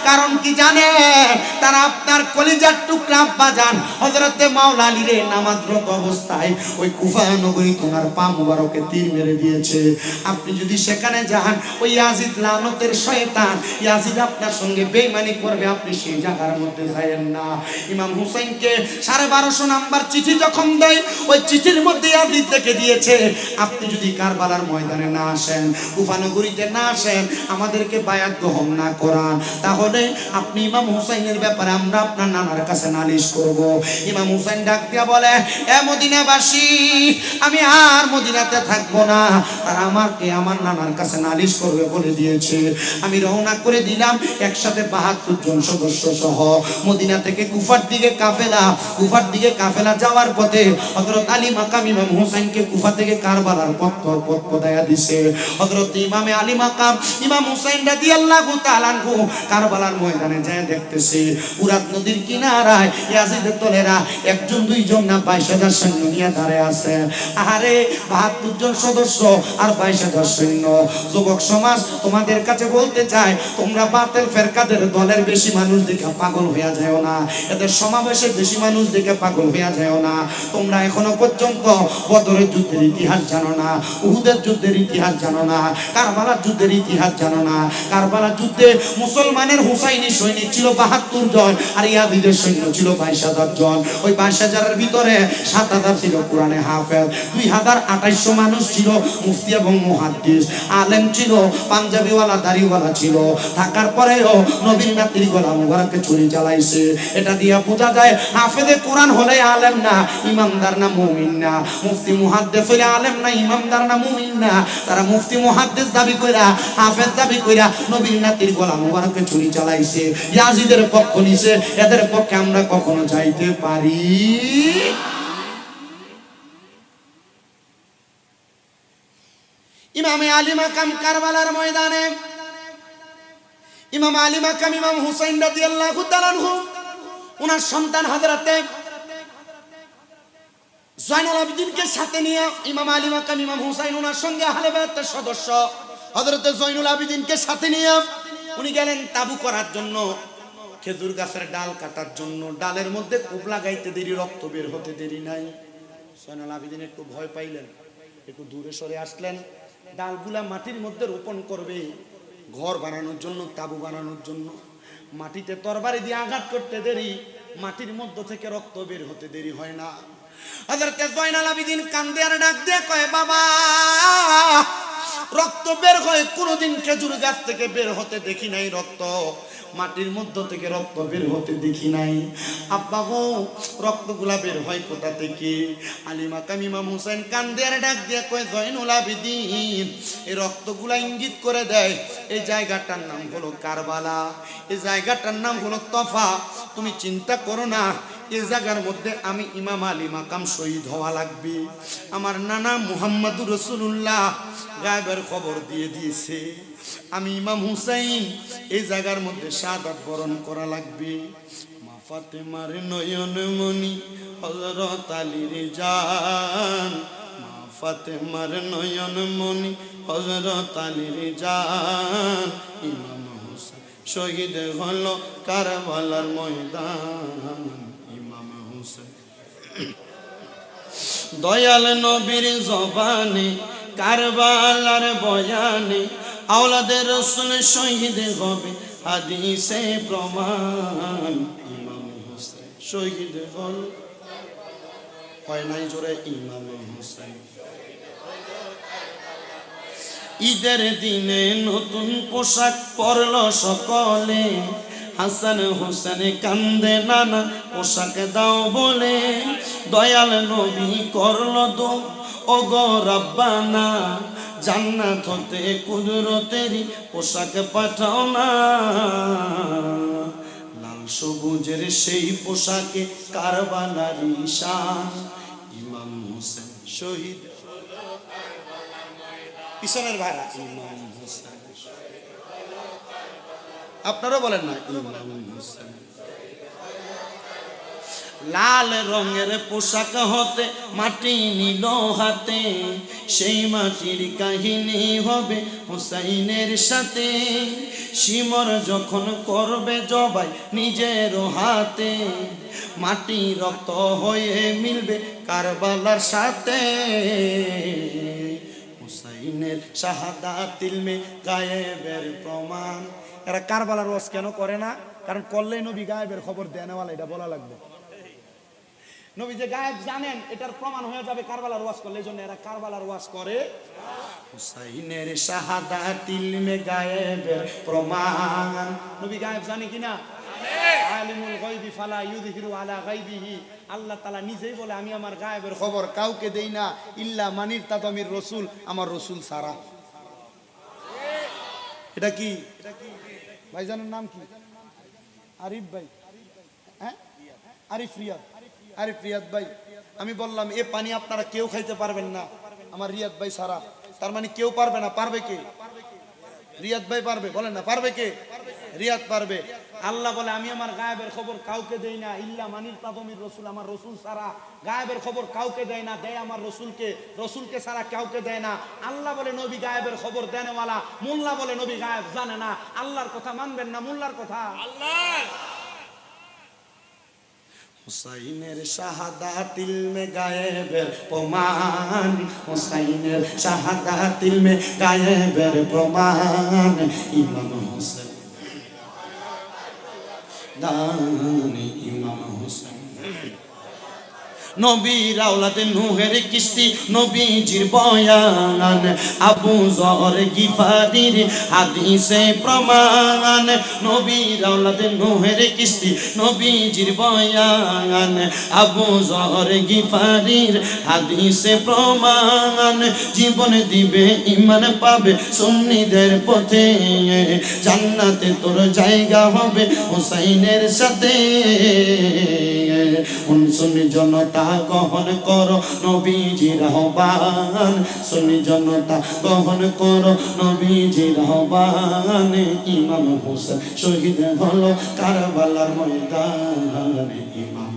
Speaker 1: কারণ কি জানেন? তারা আপনার কলিজার টুকরা আব্বাজান হযরতে মাওলা আলীরে নামাজরত অবস্থায় ওই কুফা নগরী তোমার পা মুবারকে তীর মেরে দিয়েছে। আপনি যদি সেখানে যান, ওই ইয়াজিদ লানতের শয়তান ইয়াজিদ আপনার সঙ্গে বেঈমানি করবে, আপনি সেই জায়গার মধ্যে যাবেন না। ইমাম হুসাইনকে 1250 নাম্বার চিঠি যখন দেয়, ওই চিঠির মধ্যে ইয়াজিদ লিখে দিয়েছে, আপনি যদি কারবালার ময়দানে না আসেন, কুফা নগরীতে না আসেন, আমাদেরকে বায়াত গ্রহণ না করান, তাহলে আপনি ইমাম হুসাইনের ব্যাপারে আমরা আপনার নানার কাছে নালিশ করব। ইমাম হুসাইন ডাক দিয়া বলে, এ মদিনাবাসী, আমি আর মদিনাতে থাকবো না, আর আমাকে আমার নানার কাছে নালিশ করবে বলে দিয়েছে। আমি রওনা করে দিলাম একসাথে 72 জন সদস্য সহ মদিনা থেকে কুফার দিকে কাফেলা। কুফার দিকে কাফেলা যাওয়ার পথে হযরত আলী মাকাম ইমাম হুসাইনকে কুফা থেকে কারবালার পথ পদায়া দিছে। হযরত ইমামে আলী মাকাম ইমাম হুসাইন রাদিয়াল্লাহু তাআলা আনহু কারবালার ময়দানে যায় দেখতেছে, উরাত নদীর কিনারায় ইয়াজিদের দলেরা একজন দুইজন না 22,000 সৈন্য নিয়ে দাঁড়ায় আছে। আরে 72 জন সদস্য আর 22,000 সৈন্য। যুবক সমাজ, তোমাদের কাছে বলতে চাই, তোমরা বাতিল ফেরকাদের দলের বেশি মানুষ দেখে পাগল হইয়া যাও না, এদের সমাবেশে বেশি মানুষ দেখে পাগল হইয়া যাও না। তোমরা এখনো পর্যন্ত বদরের যুদ্ধের ইতিহাস জানো না, উহুদের যুদ্ধের ইতিহাস জানো না, কারবালার যুদ্ধের ইতিহাস জানো না। কারবালার যুদ্ধে মুসলমানের হুসাইনি সৈনিক ছিল 72 জন, আর ইয়াজিদের সৈন্য ছিল 22,000 জন। ওই 22,000-এর ভিতরে 7,000 ছিল কোরআনে হাফেজ, 2,2800 মানুষ ছিল মুফতি এবং মুহাদ্দিস, আলেম ছিল, পাঞ্জাবিওয়ালা দাড়িওয়ালা ছিল। থাকার পরেও নবীর নাতির গলা মুবারকে ছুরি চালাইছে। এটা দিয়ে বোঝা যায় হাফেজে কোরআন হলে আলেম না, ইমামদার না, মুমিন না। মুফতি মুহাদ্দিস হলে আলেম না, ইমামদার না, মুমিন না। তারা মুফতি মুহাদ্দিস দাবি কইরা, হাফেজ দাবি কইরা নবীর নাতির গলা মুবারকে ছুরি চালাইছে, ইয়াজিদের পক্ষ নিছে। এদের পক্ষে আমরা কখনো যাইতে পারি? ইমামে আলী মাকাম কারবালার ময়দানে ইমাম আলী মাকাম ইমাম হুসাইন রাদিয়াল্লাহু তাআলা আনহু ওনার সন্তান হযরতে জয়নুল আবেদিনকে সাথে নিয়ে ইমাম আলী মাকাম ইমাম হুসাইন ওনার সঙ্গে আহলে বায়তের সদস্য হযরতে জয়নুল আবেদিনকে সাথে নিয়ে উনি গেলেন তাবু করার জন্য, খেজুর গাছের ডাল কাটার জন্য। ডালের মধ্যে কোপ লাগাইতে দেরি, রক্ত বের হতে দেরি নাই। জয়নুল আবেদিন একটু ভয় পাইলেন, একটু দূরে সরে আসলেন। ডালগুলা মাটির মধ্যে রোপণ করবে ঘর বানানোর জন্য, তাবু বানানোর জন্য। মাটিতে তরবারি দিয়ে আঘাত করতে দেরি, মাটির মধ্য থেকে রক্ত বের হতে দেরি হয় না। হযরত জয়নুল আবেদিন কান্দে আর ডাক দিয়ে কয়, বাবা রক্ত বের হয় কোনোদিন খেজুর গাছ থেকে বের হতে দেখি নাই, রক্ত মাটির মধ্য থেকে রক্ত বের হতে দেখি নাই। আব্বা গো রক্তগুলা বের হয় কোথা থেকে? আলী মাকাম ইমাম হুসাইন কান্দে আর ডাক দিয়ে কয়, জয়নুল আবেদিন এই রক্তগুলা ইঙ্গিত করে দেয় এই জায়গাটার নাম হলো কারবালা, এই জায়গাটার নাম হলো তফা। তুমি চিন্তা করো না, এই জায়গার মধ্যে আমি ইমাম আলী মাকাম শহীদ হওয়া লাগবে। আমার নানা মুহাম্মদুর রাসূলুল্লাহ গায়েবের খবর দিয়ে দিয়েছে, আমি ইমাম হুসাইন এই জায়গার মধ্যে শাহাদাত বরণ করা লাগবে। মা ফাতেমার নয়ন মনি হযরত আলীর জান, মা ফাতেমার নয়ন মনি হযরত আলীর জান, ইমাম হুসাইন শহীদ হলো কারবালার ময়দান। ইমাম হুসাইন দয়াল নবীর জবানে কারবালার বয়ানে আওলাদের রাসূল শহীদ হবে হাদিসে প্রমাণ। ইমাম হুসাইন শহীদ হল হয় নাই জোরে, ইমাম হুসাইন। ঈদের দিনে নতুন পোশাক পরল সকলে, হাসান হোসেন কান্দে নানা পোশাক দাও বলে। দয়াল নবী করল দো ও গো রব্বানা, জান্নাত হতে কুদরতেরই পোশাক পাঠাও না। লাল সবুজের সেই পোশাকে কারবালার শান, ইমাম হোসেন শহীদ। পিছনের ভাড়া ইমাম হোসেন, আপনারা বলেন না ইমাম হোসেন। লাল রঙের পোশাক হতে মাটি নিল হাতে, সেই মাটির কাহিনী হবে হুসাইনের সাথে। শিমর যখন করবে জবাই নিজের হাতে, মাটি রক্ত হয়ে মিলবে কারবালার সাথে। হুসাইনের শাহাদাত ইলমে গায়েবের প্রমাণ। এরা কারবালার ওয়াজ কেন করে না? কারণ করলেই নবী গায়েবের খবর দেনওয়ালা, এটা বলা লাগবে। নবী যে গায়েব জানেন এটার প্রমাণ হয়ে যাবে কারবালার ওয়াজ করলে, এই জন্য এরা কারবালার ওয়াজ করে। হুসাইনের শাহাদাত ইলমে গায়েবের প্রমাণ। নবী গায়েব জানে কিনা? আলিমুল গায়বি ফালা ইউযহিরু আলা গায়বিহি, আল্লাহ তাআলা নিজেই বলে আমি আমার গায়েবের খবর কাউকে দেই না, ইল্লা মানির তাদামির রাসূল, আমার রাসূল ছাড়া। এটা কি ভাইজানের নাম কি? আরিফ ভাই, হ্যাঁ আরিফ রিয়াদ। আরিফ রিয়াদ ভাই, আমি বললাম এ পানি আপনারা কেউ খাইতে পারবেন না আমার রিয়াদ ভাই ছাড়া। তার মানে কেউ পারবে না, পারবে কে? রিয়াদ ভাই পারবে, বলেন না পারবে কে? রিয়াদ পারবে। আল্লাহ বলে আমি আমার গায়েবের খবর কাউকে দেই না, ইল্লা মানির তাদমির রাসূল, আমার রাসূল ছাড়া গায়েবের খবর কাউকে দেয় না, দেয় আমার রাসূলকে, রাসূলকে ছাড়া কাউকে দেয় না। আল্লাহ বলে নবী গায়েবের খবর দেনওয়ালা, মোল্লা বলে নবী গায়েব জানে না। আল্লাহর কথা মানবেন না মোল্লার কথা? আল্লাহ। হুসাইনের শাহাদাত ইলমে গায়েবের প্রমাণ, হুসাইনের শাহাদাত ইলমে গায়েবের প্রমাণ। ইমাম হোসেন দানি, ইমাম হোসেন নবীর আওলাদে নূহের কিস্তি, নবীজির বয়ান, আবু যর গিফারির হাদিসে প্রমাণ। নবীর আওলাদে নূহের কিস্তি, নবীজির বয়ান, আবু যর গিফারির হাদিসে প্রমাণ। জীবন দিবে ঈমান পাবে সুন্নিদের পথে, জান্নাতে তোর জায়গা হবে হুসাইনের সাথে। শুনি জনতা গ্রহণ করো নবীজির আহ্বান, সুন্নি জনতা গ্রহণ করো নবীজির আহ্বান। ইমাম হোসেন শহীদ হলো কারবালার ময়দানে, ইমাম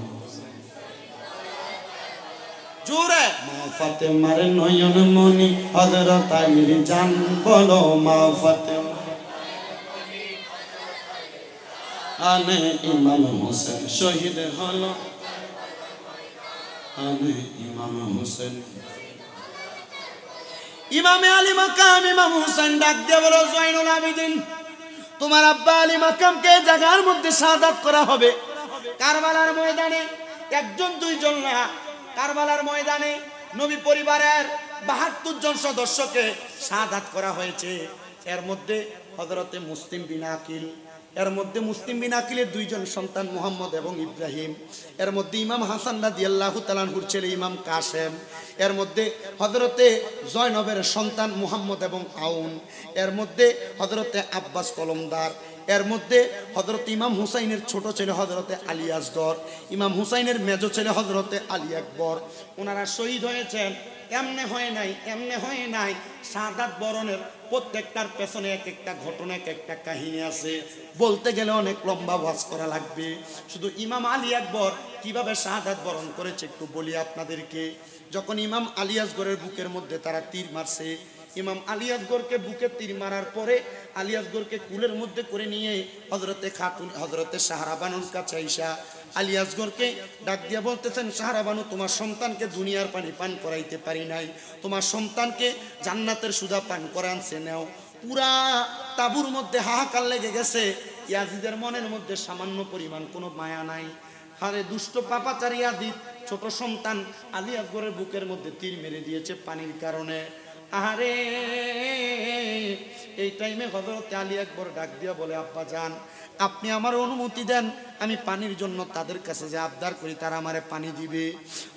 Speaker 1: জোরে মা ফাতেমার নয়ন মনি হযরত আলীর জান, বলো মা ফাতেমা আনে ইমাম হোসেন শহীদ হলো, আনে ইমাম হোসেন। ইমামে আলী মাকাম ইমাম হোসেন ডাক দিয়ে বলো, জয়নুল আবেদিন তোমার আব্বা আলী মাকামকে জায়গার মধ্যে শাহাদাত করা হবে কারবালার ময়দানে। একজন দুইজন না, কারবালার ময়দানে নবী পরিবারের ৭২ জন সদস্যকে শাহাদাত করা হয়েছে। এর মধ্যে হযরতে মুসলিম বিন আকিল, এর মধ্যে মুসলিম বিন আকিলের 2 জন সন্তান মুহাম্মদ এবং ইব্রাহিম, এর মধ্যে ইমাম হাসান রাদিয়াল্লাহু তাআলা আনহুর ছেলে ইমাম কাসেম, এর মধ্যে হযরতে জয়নবের সন্তান মুহাম্মদ এবং আউন, এর মধ্যে হযরতে আব্বাস কলমদার, এর মধ্যে হযরত ইমাম হুসাইনের ছোট ছেলে হযরতে আলী আসগর, ইমাম হুসাইনের মেজ ছেলে হযরতে আলী আকবর। ওনারা শহীদ হয়েছেন। এমনে হয় নাই, এমনে হয় নাই। শাহাদাত বরণের প্রত্যেকটার পেছনে এক একটা ঘটনা, এক একটা কাহিনী আছে। বলতে গেলে অনেক লম্বা ওয়াজ করা লাগবে। শুধু ইমাম আলী আকবর কিভাবে শাহাদাত বরণ করেছে একটু বলি আপনাদেরকে। যখন ইমাম আলী আসগরের বুকের মধ্যে তারা তীর মারছে, ইমাম আলী আসগরকে বুকে তীর মারার পরে আলী আসগরকে কুলের মধ্যে করে নিয়ে হযরতে খাতুন হযরতে সাহারাবানুর কাছে আইসা আলী আসগরকে ডাক দিয়া বলতেছেন, সাহারাবানু তোমার সন্তানকে দুনিয়ার পানি পান করাইতে পারি নাই, তোমার সন্তানকে জান্নাতের সুধা পান করানছে নাও। পুরা তাবুর মধ্যে হাহাকার লেগে গেছে। ইয়াজিদের মনের মধ্যে সামান্য পরিমাণ কোনো মায়া নাই। আরে দুষ্ট পাপাচারী ইয়াজিদ ছোট সন্তান আলী আসগরের বুকের মধ্যে তীর মেরে দিয়েছে পানির কারণে। আরে এই টাইমে হযরত আলী আকবর ডাক দিয়া বলে, আব্বা জান আপনি আমার অনুমতি দেন, আমি পানির জন্য তাদের কাছে যে আবদার করি তারা আমারে পানি দিবে।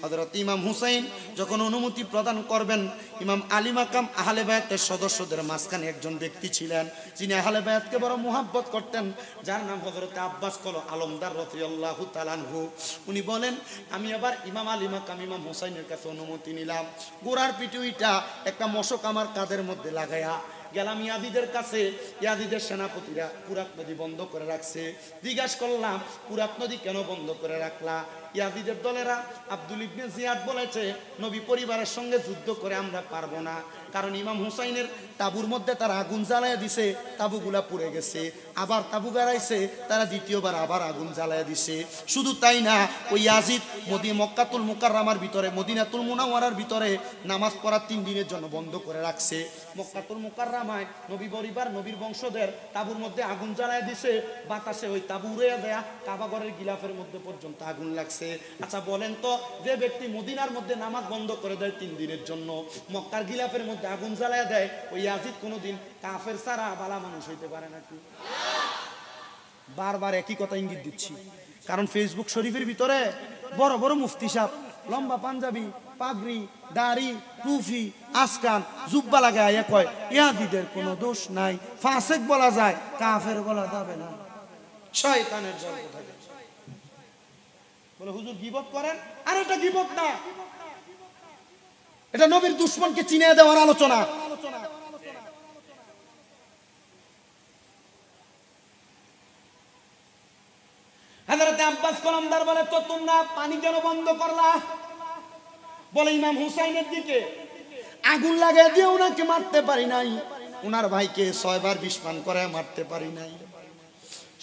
Speaker 1: হযরত ইমাম হুসাইন যখন অনুমতি প্রদান করবেন, ইমাম আলী মাকাম আহলে বায়াতের সদস্যদের মাঝখানে একজন ব্যক্তি ছিলেন যিনি আহলে বায়াতকে বড় মুহাব্বত করতেন, যার নাম হযরত আব্বাস কল আলমদার রাদিয়াল্লাহু তাআলা আনহু। উনি বলেন, আমি আবার ইমাম আলী মাকাম ইমাম হুসাইনের কাছে অনুমতি নিলাম। গোড়ার পিঠে উইটা একটা মশক আমার কাঁধের মধ্যে লাগাইয়া গেলাম ইয়াজিদের কাছে। ইয়াজিদের সেনাপতিরা পুরাত নদী বন্ধ করে রাখছে। জিজ্ঞাসা করলাম, পুরাত নদী কেন বন্ধ করে রাখলা? ইয়াজিদের দলেরা আব্দুল ইবনে জিয়াদ বলেছে, নবী পরিবারের সঙ্গে যুদ্ধ করে আমরা পারবো না, কারণ ইমাম হুসাইনের তাবুর মধ্যে তারা আগুন জ্বালায় দিছে, তাবুগুলা পুড়ে গেছে। আবার তাবু গাড়াইছে, তারা দ্বিতীয়বার আবার আগুন জ্বালায় দিছে। শুধু তাই না, ওই ইয়াজিদ মক্কাতুল মুকাররমার ভিতরে, মদিনাতুল মুনাওয়ারার ভিতরে নামাজ পড়া 3 দিনের জন্য বন্ধ করে রাখছে। মক্কাতুল মুকাররমায় নবী পরিবার নবীর বংশধর তাবুর মধ্যে আগুন জ্বালায় দিছে, বাতাসে ওই তাবু উড়ে দেয়া কাবা ঘরের গিলাফের মধ্যে পর্যন্ত আগুন লাগছে। আচ্ছা বলেন তো, যে ব্যক্তি মদিনার মধ্যে নামাজ বন্ধ করে দেয় 3 দিনের জন্য, মক্কার গিলাফের মধ্যে আগুন জ্বালায় দেয়, ওই ইয়াজিদ কোনোদিন কাফের ছাড়া ভালো মানুষ হইতে পারে নাকি? বারবার একই কথা ইঙ্গিত দিচ্ছি, কারণ ফেসবুক শরীফের ভিতরে বড় বড় মুফতি সাহেব লম্বা পাঞ্জাবি, পাগড়ি, দাড়ি, টুপি, আসকান, জুব্বা লাগায় কয় ইয়াজিদের কোনো দোষ নাই, ফাসেক বলা যায়, কাফের বলা যাবে না। শয়তানের জন্ম থাকে। বলে হুজুর গীবত করেন, আর এটা গীবত না, এটা নবীর দুশমনকে চিনে দেওয়ার আলোচনা। হযরত আব্বাস কলমদার বলে, তো তোমরা পানি কেন বন্ধ করলা? বলে ইমাম হুসাইনের দিকে আগুন লাগিয়ে দিয়ে ওনাকে মারতে পারি নাই, ওনার ভাইকে 6 বার বিষ পান করে মারতে পারি নাই।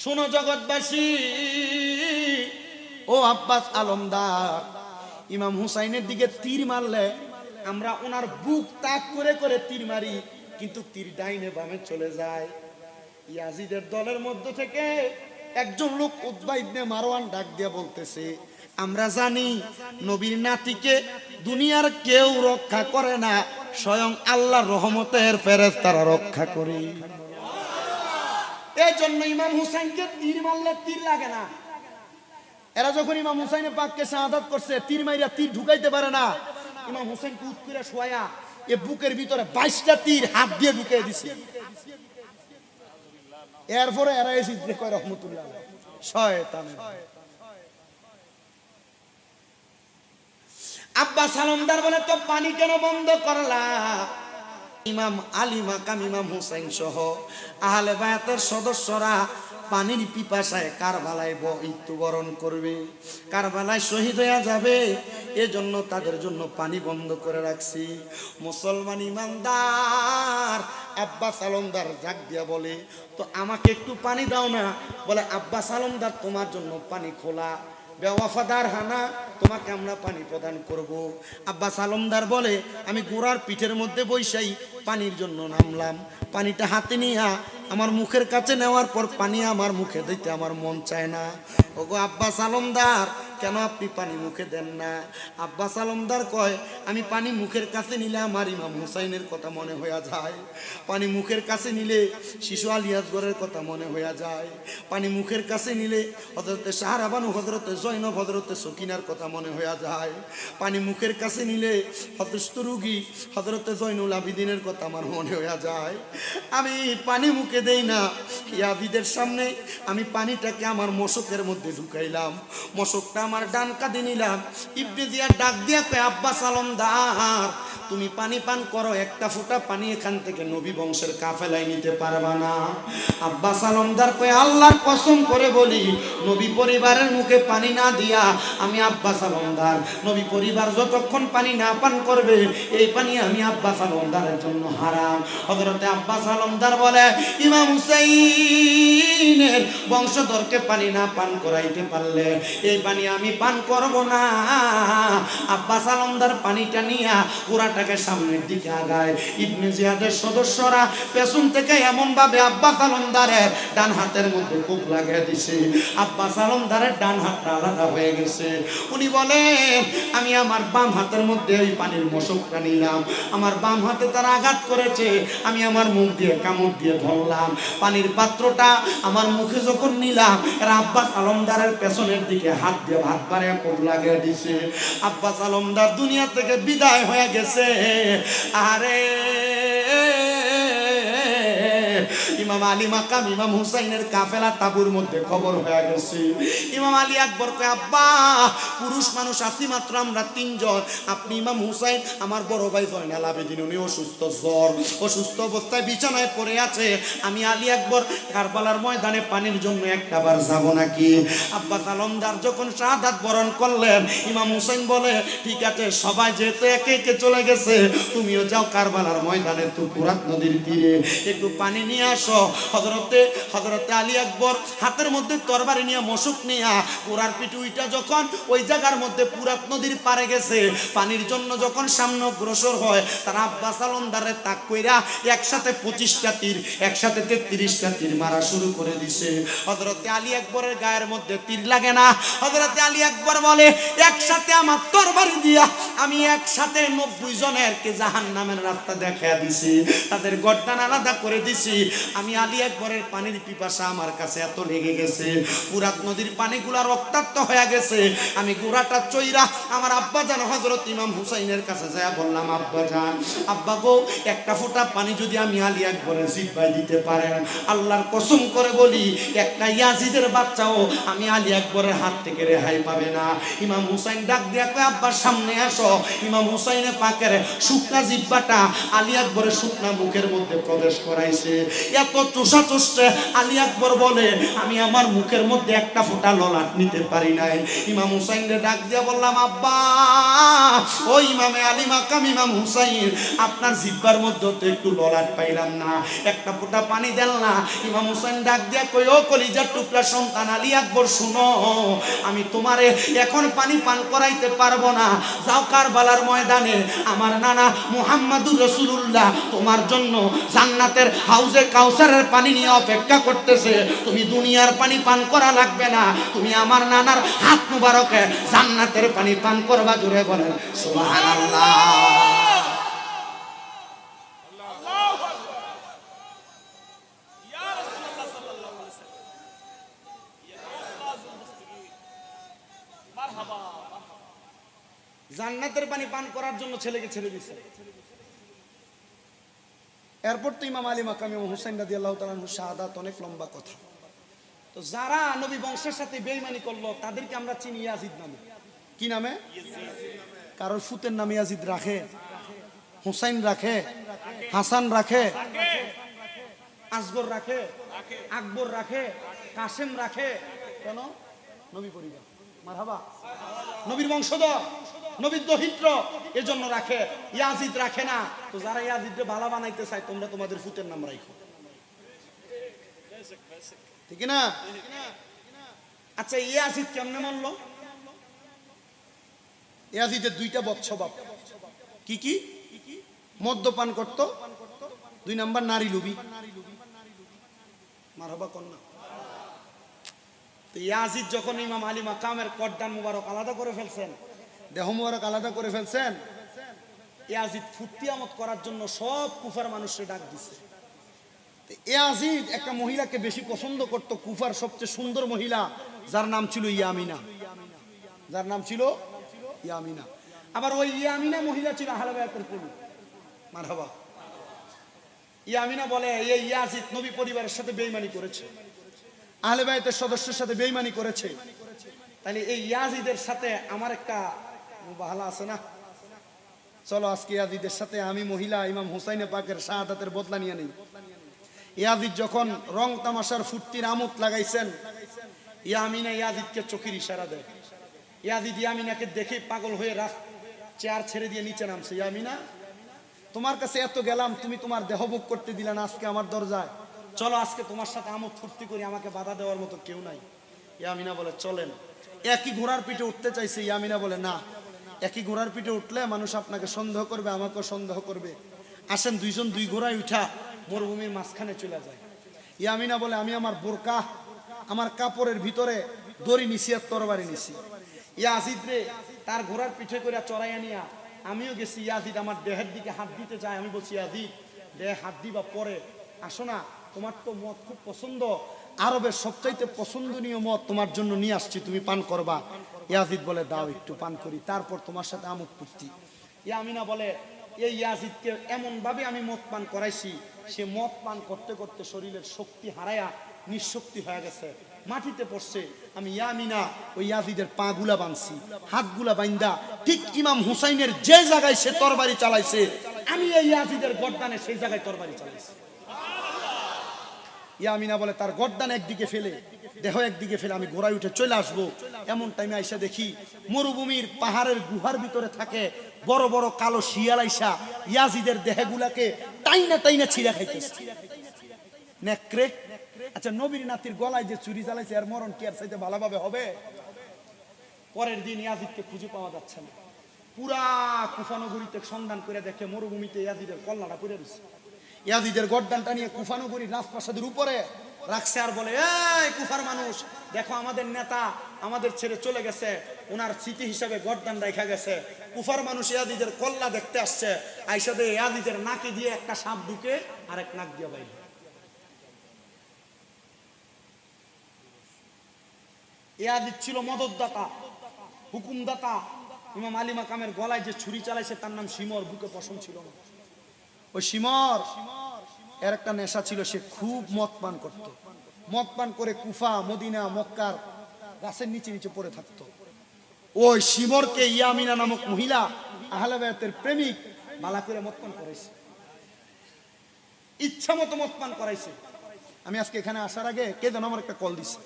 Speaker 1: শোনো জগৎবাসী, ও আব্বাস আলমদার, ইমাম হুসাইনের দিকে তীর মারলে আমরা ওনার বুক তাক করে করে তীর মারি, কিন্তু তীর ডাইনে বামে চলে যায়। ইয়াজিদের দলের মধ্যে থেকে একজন লোক উতবা ইবনে মারওয়ান ডাক দিয়ে বলতেছে, আমরা জানি নবীর নাতিকে দুনিয়ার কেউ রক্ষা করে না, স্বয়ং আল্লাহর রহমতের ফেরেশতারা রক্ষা করে। এই জন্য ইমাম হুসাইনকে তীর মারলে তীর লাগে না। এরা যখন ইমাম হুসাইনের পাককে শাহাদাত করছে, তীর মাইরা তীর ঢুকাইতে পারে না। ইমাম হুসাইনকে উত করে শোয়া এ বুকের ভিতরে 22টা তীর হাত দিয়ে ঢুকিয়ে দিছে। এরপরে এরা এসে কয় রহমতুল্লাহ শয়তান। আব্বাস আলমদার বলে তো পানি কেন বন্ধ করলা? ইমাম আলী মাকাম ইমাম হুসাইন সহ আহলে বায়াতের সদস্যরা পানির পিপাসায় কারবালায় মৃত্যুবরণ করবে, কারবালায় শহীদ হয়ে যাবে, এজন্য তাদের জন্য পানি বন্ধ করে রাখছি। মুসলমান ইমানদার আব্বাস আলমদার জাগ দিয়া বলে, তো আমাকে একটু পানি দাও না। বলে আব্বাস আলমদার তোমার জন্য পানি খোলা, বেওয়াফাদার হানা, তোমাকে আমরা পানি প্রদান করব। আব্বাস আলমদার বলে, আমি গোড়ার পিঠের মধ্যে বৈশাই পানির জন্য নামলাম। পানিটা হাতে নিয়ে আমার মুখের কাছে নেওয়ার পর পানি আমার মুখে দিতে আমার মন চায় না। ওগো আব্বাস আলমদার, কেন আপনি পানি মুখে দেন না? আব্বাস আলমদার কয়, আমি পানি মুখের কাছে নিলে আমার ইমাম হুসাইনের কথা মনে হয়ে যায়, পানি মুখের কাছে নিলে শিশু আলিয়াসগড়ের কথা মনে হয়ে যায়, পানি মুখের কাছে নিলে হজরতে শাহরাবানু, হজরতে জৈনব, হজরতে সকিনার কথা মনে হয়ে যায়, পানি মুখের কাছে নিলে হজরত রুগী হজরতে জৈনুল আবিদিনের কথা আমার মনে হয়ে যায়। আমি পানি মুখে দেই না, ইয়াবিদের সামনে আমি পানিটাকে আমার মশকের মধ্যে ঢুকাইলাম, মশকটা আমার ডান কাঁধে নিলাম। ইবনে জিয়াদ ডাক দিয়া কয়, আব্বাস আলমদার তুমি পানি পান করো, একটা ফোঁটা পানি এখান থেকে নবী বংশের কাফেলায় নিতে পারবা না। আব্বাস আলমদার কয়, আল্লাহর কসম করে বলি, নবী পরিবারের মুখে পানি না দিয়া আমি আব্বাস আলমদার, নবী পরিবার যতক্ষণ পানি না পান করবে এই পানি আমি আব্বাস আলমদারের জন্য হারাম। হযরতে আব্বাস আলমদার বলে, ইমাম হুসাইনের বংশধরকে পানি না পান করাইতে পারলে এই পানি আমি পান করব না। আব্বাস আলমদার পানিটা নিয়ে পুরাটাকে সামনের দিকে আগায়। ইবনে জিয়াদের সদস্যরা পেছন থেকে এমন ভাবে আব্বাস আলমদারের ডান হাতের মধ্যে কোপ লাগিয়ে দিছে, আব্বাস আলমদারের ডান হাতটা আলাদা হয়ে গেছে। উনি বলেন, আমি আমার বাম হাতের মধ্যে ওই পানির মশকটা নিলাম, আমার বাম হাতে তারা আঘাত করেছে, আমি আমার মুখ দিয়ে কামড় দিয়ে ধরলাম, পানির পাত্রটা আমার মুখে যখন নিলাম, এরা আব্বাস আলমদারের পেছনের দিকে হাত দিয়ে ভাত বাড়িয়ে কোপ লাগিয়ে দিছে। আব্বাস আলমদার দুনিয়া থেকে বিদায় হয়ে গেছে। আরে ইমাম আলী মাকাম ইমাম হুসাইনের কাফেলা তাবুর মধ্যে খবর হয়ে গেছে। ইমাম আলী আকবর কয়, আব্বা পুরুষ মানুষ আছি মাত্র আমরা তিনজন, আপনি ইমাম হুসাইন, আমার বড় ভাই জয়নাল আবেদিন উনি অসুস্থ, জ্বর, অসুস্থ অবস্থায় বিছানায় পড়ে আছে, আমি আলী আকবর কারবালার ময়দানে পানির জন্য একটাবার যাব নাকি? আব্বাস আলমদার যখন শাহাদাত বরণ করলেন, ইমাম হুসাইন বলে, ঠিক আছে, সবাই যেহেতু একে একে চলে গেছে, তুমিও যাও কারবালার ময়দানে, তো ফুরাত নদীর তীরে একটু পানি নিয়ে আসো। হযরতে আলী আকবর হাতের মধ্যে তরবারি নিয়ে মশক নিয়ে ঘোড়ার পিঠে উইটা যখন ওই জায়গার মধ্যে ফুরাত নদীর পারে গেছে, পানির জন্য যখন সামনে অগ্রসর হয়, তারা আব্বাস আলমদারে তাক কইরা একসাথে 25টা তীর, একসাথে 33টা তীর মারা শুরু করে দিছে। হযরতে আলী আকবরের গায়ের মধ্যে তীর লাগে না। হযরতে আলী আকবর বলে, একসাথে আমার তরবারি দিয়া আমি একসাথে 90 জনেরকে জাহান্নামের রাস্তা দেখাইয়া দিছি, তাদের গর্দান আলাদা করে দিছি। আমি আলী আকবরের পানির পিপাসা আমার কাছে এত লেগে গেছে, ফুরাত নদীর পানিগুলা রক্তাক্ত হয়ে গেছে। আমি গোড়াটা চইরা আমার আব্বা জান হযরত ইমাম হুসাইনের কাছে যায় বললাম, আব্বা জান, আব্বা গো, একটা ফোঁটা পানি যদি আমি আলী আকবরের জিহ্বায় দিতে পারেন, আল্লাহর কসম করে বলি, একটা ইয়াজিদের বাচ্চাও আমি আলী আকবরের হাত থেকে রেহাই পাবে না। ইমাম হুসাইন ডাক দিয়া কয়, আব্বার সামনে আসো। ইমাম হুসাইনের পাকের শুকনা জিহ্বাটা আলী আকবরের শুকনা মুখের মধ্যে প্রবেশ করাইছে। এত চোষা চোষে আলী আকবর বলে, আমি আমার মুখের মধ্যে একটা ফোঁটা ললাট নিতে পারি নাই। ইমাম হুসাইনকে ডাক দিয়া বললাম, আব্বা, ও ইমামে আলী মাকাম ইমাম হুসাইন, আপনার জিহ্বার মধ্যে তো একটু ললাট পাইলাম না, একটা ফোঁটা পানি দেন না। ইমাম হুসাইন ডাক দিয়া কই, ও কলিজার টুকরা সন্তান আলী আকবর, শুনো, আমি তোমারে এখন পানি পান করাইতে পারবো না, যাও কারবালার ময়দানে, আমার নানা মুহাম্মাদুর রাসূলুল্লাহ তোমার জন্য জান্নাতের হাউজে কাউসারের পানি নিয়ে অপেক্ষা করতেছে, তুমি দুনিয়ার পানি পান করা লাগবে না, তুমি আমার নানার হাত মুবারকে জান্নাতের পানি পান করবা। জোরে বলেন সুবহানাল্লাহ।
Speaker 3: জান্নাতের পানি পান করার জন্য ছেলেকে ছেড়ে দিছে। এরপর তো ইমাম আলী মাকাম ইমাম হুসাইন রাদিয়াল্লাহু তাআলা আনহু শাহাদাত, অনেক লম্বা কথা। তো যারা নবী বংশের সাথে বেঈমানি করলো তাদেরকে আমরা চিনি ইয়াজিদ নামে। কি নামে? কারোর ফুতের নাম ইয়াজিদ রাখে, হুসাইন রাখে, হাসান রাখে, আসগর রাখে, আকবর রাখে, কাসেম রাখে, কেন? নবী পরিবার, মারহাবা, নবীর বংশধর, নবীর দহিত্র, এজন্য রাখে। ইয়াজিদ রাখে না। তো যারা ইয়াজিদকে বালা বানাইতে চায়, তোমরা তোমাদের ফুতের নাম রাখো, ঠিক না? আচ্ছা, ইয়াজিদ কেমনে মানল? ইয়াজিদের দুইটা বদ স্বভাব। কি কি? মদ্যপান করত, 2 নাম্বার নারী লোভী। মারহাবা কন্যা। তো ইয়াজিদ যখন ইমাম আলী মাকামের কর্দান মুবারক আলাদা করে ফেলছেন, দেহ মুবারক আলাদা করে ফেলছেন, ইয়াজিদ ফুর্তিয়ামত করার জন্য সব কুফার মানুষকে ডাক দিছে। ইয়াজিদ একটা মহিলাকে বেশি পছন্দ করত, কুফার সবচেয়ে সুন্দর মহিলা, যার নাম ছিল ইয়ামিনা, যার নাম ছিল ইয়ামিনা। আবার ওই ইয়ামিনা মহিলা ছিল আহলে বায়াতের কবি। মারহাবা। ইয়ামিনা বলে এই ইয়াজিদ নবী পরিবারের সাথে বেঈমানি করেছে, আহলে বায়াতের সদস্যের সাথে বেঈমানি করেছে, তাহলে এই ইয়াজিদের সাথে আমার একটা বাহালা আছে না, চলো আজকে ইয়াজিদের সাথে আমি মহিলা ইমাম হুসাইনে পাকের শাহাদাতের বদলা নিয়ে নেই। ইয়াজিদ যখন রং তামাশার ফুর্তির আমোদ লাগাইছেন, ইয়ামিনা ইয়াজিদকে চোখের ইশারা দেয়। ইয়াজিদ ইয়ামিনাকে দেখে পাগল হয়ে চেয়ার ছেড়ে দিয়ে নিচে নামছে। ইয়ামিনা, তোমার কাছে এত গেলাম, তুমি তোমার দেহভোগ করতে দিলে না আজকে আমার দরজায়, চলো আজকে তোমার সাথে আমোদ ফুর্তি করি, আমাকে বাধা দেওয়ার মতো কেউ নাই। ইয়ামিনা বলে চলেন। একই ঘোড়ার পিঠে উঠতে চাইছে, ইয়ামিনা বলে না, একই ঘোড়ার পিঠে উঠলে মানুষ আপনাকে সন্দেহ করবে, আমাকেও সন্দেহ করবে, আসেন দুইজন দুই ঘোড়ায় উঠা মরুভূমির মাঝখানে চলে যায়। ইয়ামিনা বলে আমি আমার বোরকা, আমার কাপড়ের ভিতরে দড়ি নিছি আর তরবারি নিছি। ইয়াজিদ রে তার ঘোড়ার পিঠে করে চড়াইয়া নিয়া আমিও গেছি। ইয়াজিদ আমার দেহের দিকে হাত দিতে যায়, আমি বলছি ইয়াজিদ দেহে হাত দিবা পরে, আসো না, তোমার তো মদ খুব পছন্দ, আরবের সবচাইতে পছন্দনীয় মদ তোমার জন্য নিয়ে আসছি, তুমি পান করবা। ইয়াজিদ বলে দাও একটু পান করি, তারপর তোমার সাথে আমোদ ফুর্তি। ইয়ামিনা বলে এই ইয়াজিদকে এমন ভাবে আমি মদ পান করাইছি, সে মদ পান করতে করতে শরীরের শক্তি হারায়া নিঃশক্তি হয়ে গেছে, মাটিতে পড়ছে। আমি ইয়ামিনা ওই ইয়াজিদের পা গুলা বাঁধছি, হাতগুলা বাইন্দা ঠিক ইমাম হুসাইনের যে জায়গায় সে তরবারি চালাইছে, আমি এই ইয়াজিদের গর্দানে সেই জায়গায় তরবারি চালাইছি। ইয়ামিনা বলে তার গর্দান একদিকে ফেলে, দেহ একদিকে ফেলে আমি ঘোড়ায় উঠে চলে আসবো। এমন টাইমে আইসা দেখি মরুভূমির পাহাড়ের গুহার ভিতরে থাকে বড় বড় কালো শিয়াল আইসা ইয়াজিদের দেহগুলাকে টাইনা টাইনা ছিঁড়া খাইতেছে। নেকড়ে। আচ্ছা, নবীর নাতির গলায় যে চুরি চালাইছে আর মরণ কি আর চাইতে ভালোভাবে হবে? পরের দিন ইয়াজিদকে খুঁজে পাওয়া যাচ্ছে না। পুরা কুফানগরীতে সন্ধান করে দেখে মরুভূমিতে ইয়াজিদের কল্লাটা পড়ে রয়েছে। ইয়াজিদের গর্দানটা নিয়ে কুফানগরীর রাজপ্রাসাদের উপরে রাখছে আর বলে, এই কুফার মানুষ, দেখো আমাদের নেতা আমাদের ছেড়ে চলে গেছে, ওনার স্মৃতি হিসাবে গর্দান রাখা গেছে। কুফার মানুষ ইয়াজিদের কল্লা দেখতে আসছে, আইসা দিয়ে ইয়াজিদের নাকে দিয়ে একটা সাপ ঢুকে আর এক নাক দিয়ে বাইরে। ইয়াজিদ ছিল মদতদাতা, হুকুমদাতা। ইমাম আলী মাকামের গলায় যে ছুরি চালাইছে তার নাম শিমর, বুকে পশম ছিল না। ওই শিমর এর একটা নেশা ছিল, সে খুব মদ পান করত। মদ পান করে কুফা, মদিনা, মক্কার গাছের নিচে নিচে পড়ে থাকতো। ওই শিমরকে ইয়ামিনা নামক মহিলা আহলে বায়াতের প্রেমিক বালা করে মদ পান করাইছে, ইচ্ছা মতো মদ পান করাইছে। আমি আজকে এখানে আসার আগে কে যেন আমার একটা কল দিছে,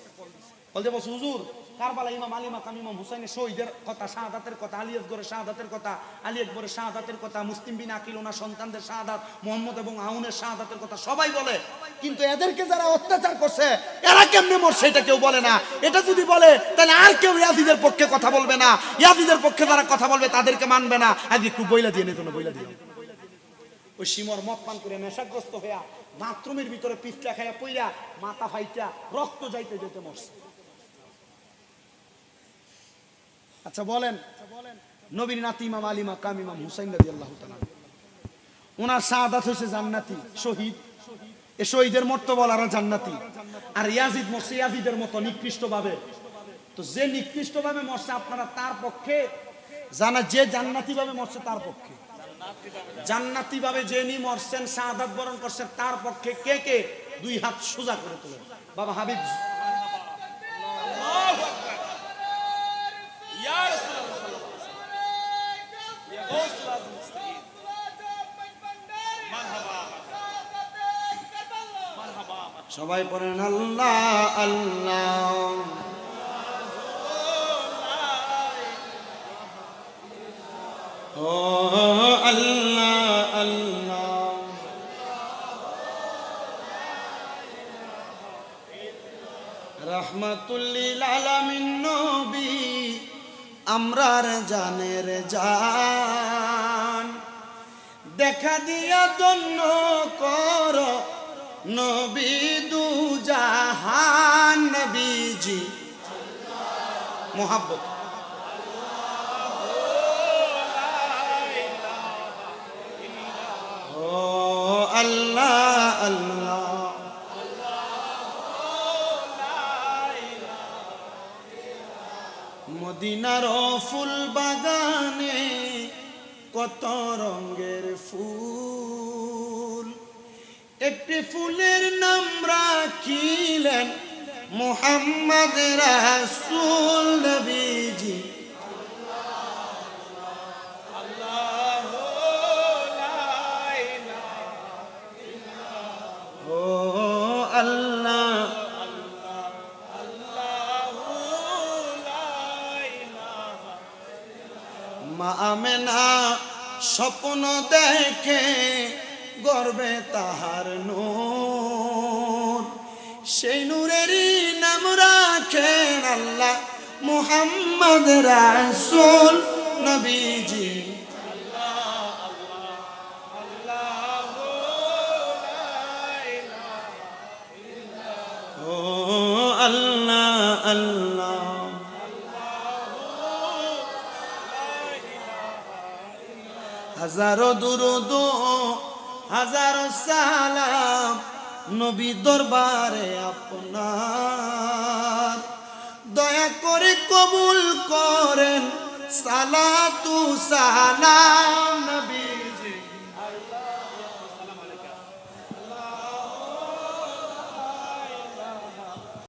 Speaker 3: কল দিয়ে বলছে হুজুর কারবালা ইমাম আলী মাকাম ইমাম হুসাইনের শহীদের কথা, শাহাদাতের কথা, আলী আকবরের শাহাদাতের কথা, আলী আকবরের শাহাদাতের কথা, মুসলিম বিন আকিল ওনার সন্তানদের শাহাদাত, মোহাম্মদ এবং আউনের শাহাদাতের কথা সবাই বলে, কিন্তু এদেরকে যারা অত্যাচার করছে এরা কেমনে মরছে এটা কেউ বলে না। এটা যদি বলে তাহলে আর কেউ ইয়াজিদের পক্ষে কথা বলবে না, ইয়াজিদের পক্ষে যারা কথা বলবে তাদেরকে মানবে না। আজ একটু বইলা দিয়ে নিত না, বইলা দিয়ে। ওই শিমর মদ পান করে নেশাগ্রস্ত হইয়া বাথরুমের ভিতরে পিছলা খাইয়া পইয়া মাথা ফাইটা রক্ত যাইতে যেতে মরছে। আচ্ছা বলেন, নবীর নাতি ইমাম আলী মাকাম ইমাম হুসাইন রাদিয়াল্লাহু তাআলা, ওনার শাহাদাত হয়েছে জান্নাতি শহীদ। এ শহীদের মর্তবালারা জান্নাতি। আর ইয়াজিদ মরছে ইয়াজিদের মতো নিকৃষ্ট ভাবে। তো যে নিকৃষ্ট ভাবে মরছে আপনারা তার পক্ষে জানা, যে জান্নাতি ভাবে মরছে তার পক্ষে, জান্নাতি ভাবে যে নি মরছেন শাহাদাত বরণ করছেন তার পক্ষে কে কে দুই হাত সোজা করে তোলেন। বাবা হাবিব
Speaker 1: সবাই পড়েন আল্লাহ আল্লাহ। ও আল্লাহ আল্লাহ। রহমাতুল্লিল আলামিন নবী আমরার জানের জান, দেখা দিয়া দন্য কর নবী দু জাহান। নবীজি মোহাব্বত ও আল্লাহ আল্লাহ। মদিনার ফুল বাগানে কত রঙের ফুল, একটি ফুলের নাম রাখিলেন মুহাম্মদ রাসূল। নবীজি ও আল্লাহ। মা আমেনা স্বপ্ন দেখে গর্বে তাহার নূর, সেই নূরেরই নাম রাখেন আল্লাহ মুহাম্মদ রাসূল। নবীজি ও আল্লাহ আল্লাহ। হাজারো দুরুদ হাজারো সালাম নবী দরবারে আপনার, দয়া করে কবুল করেন সালাতু সালাম।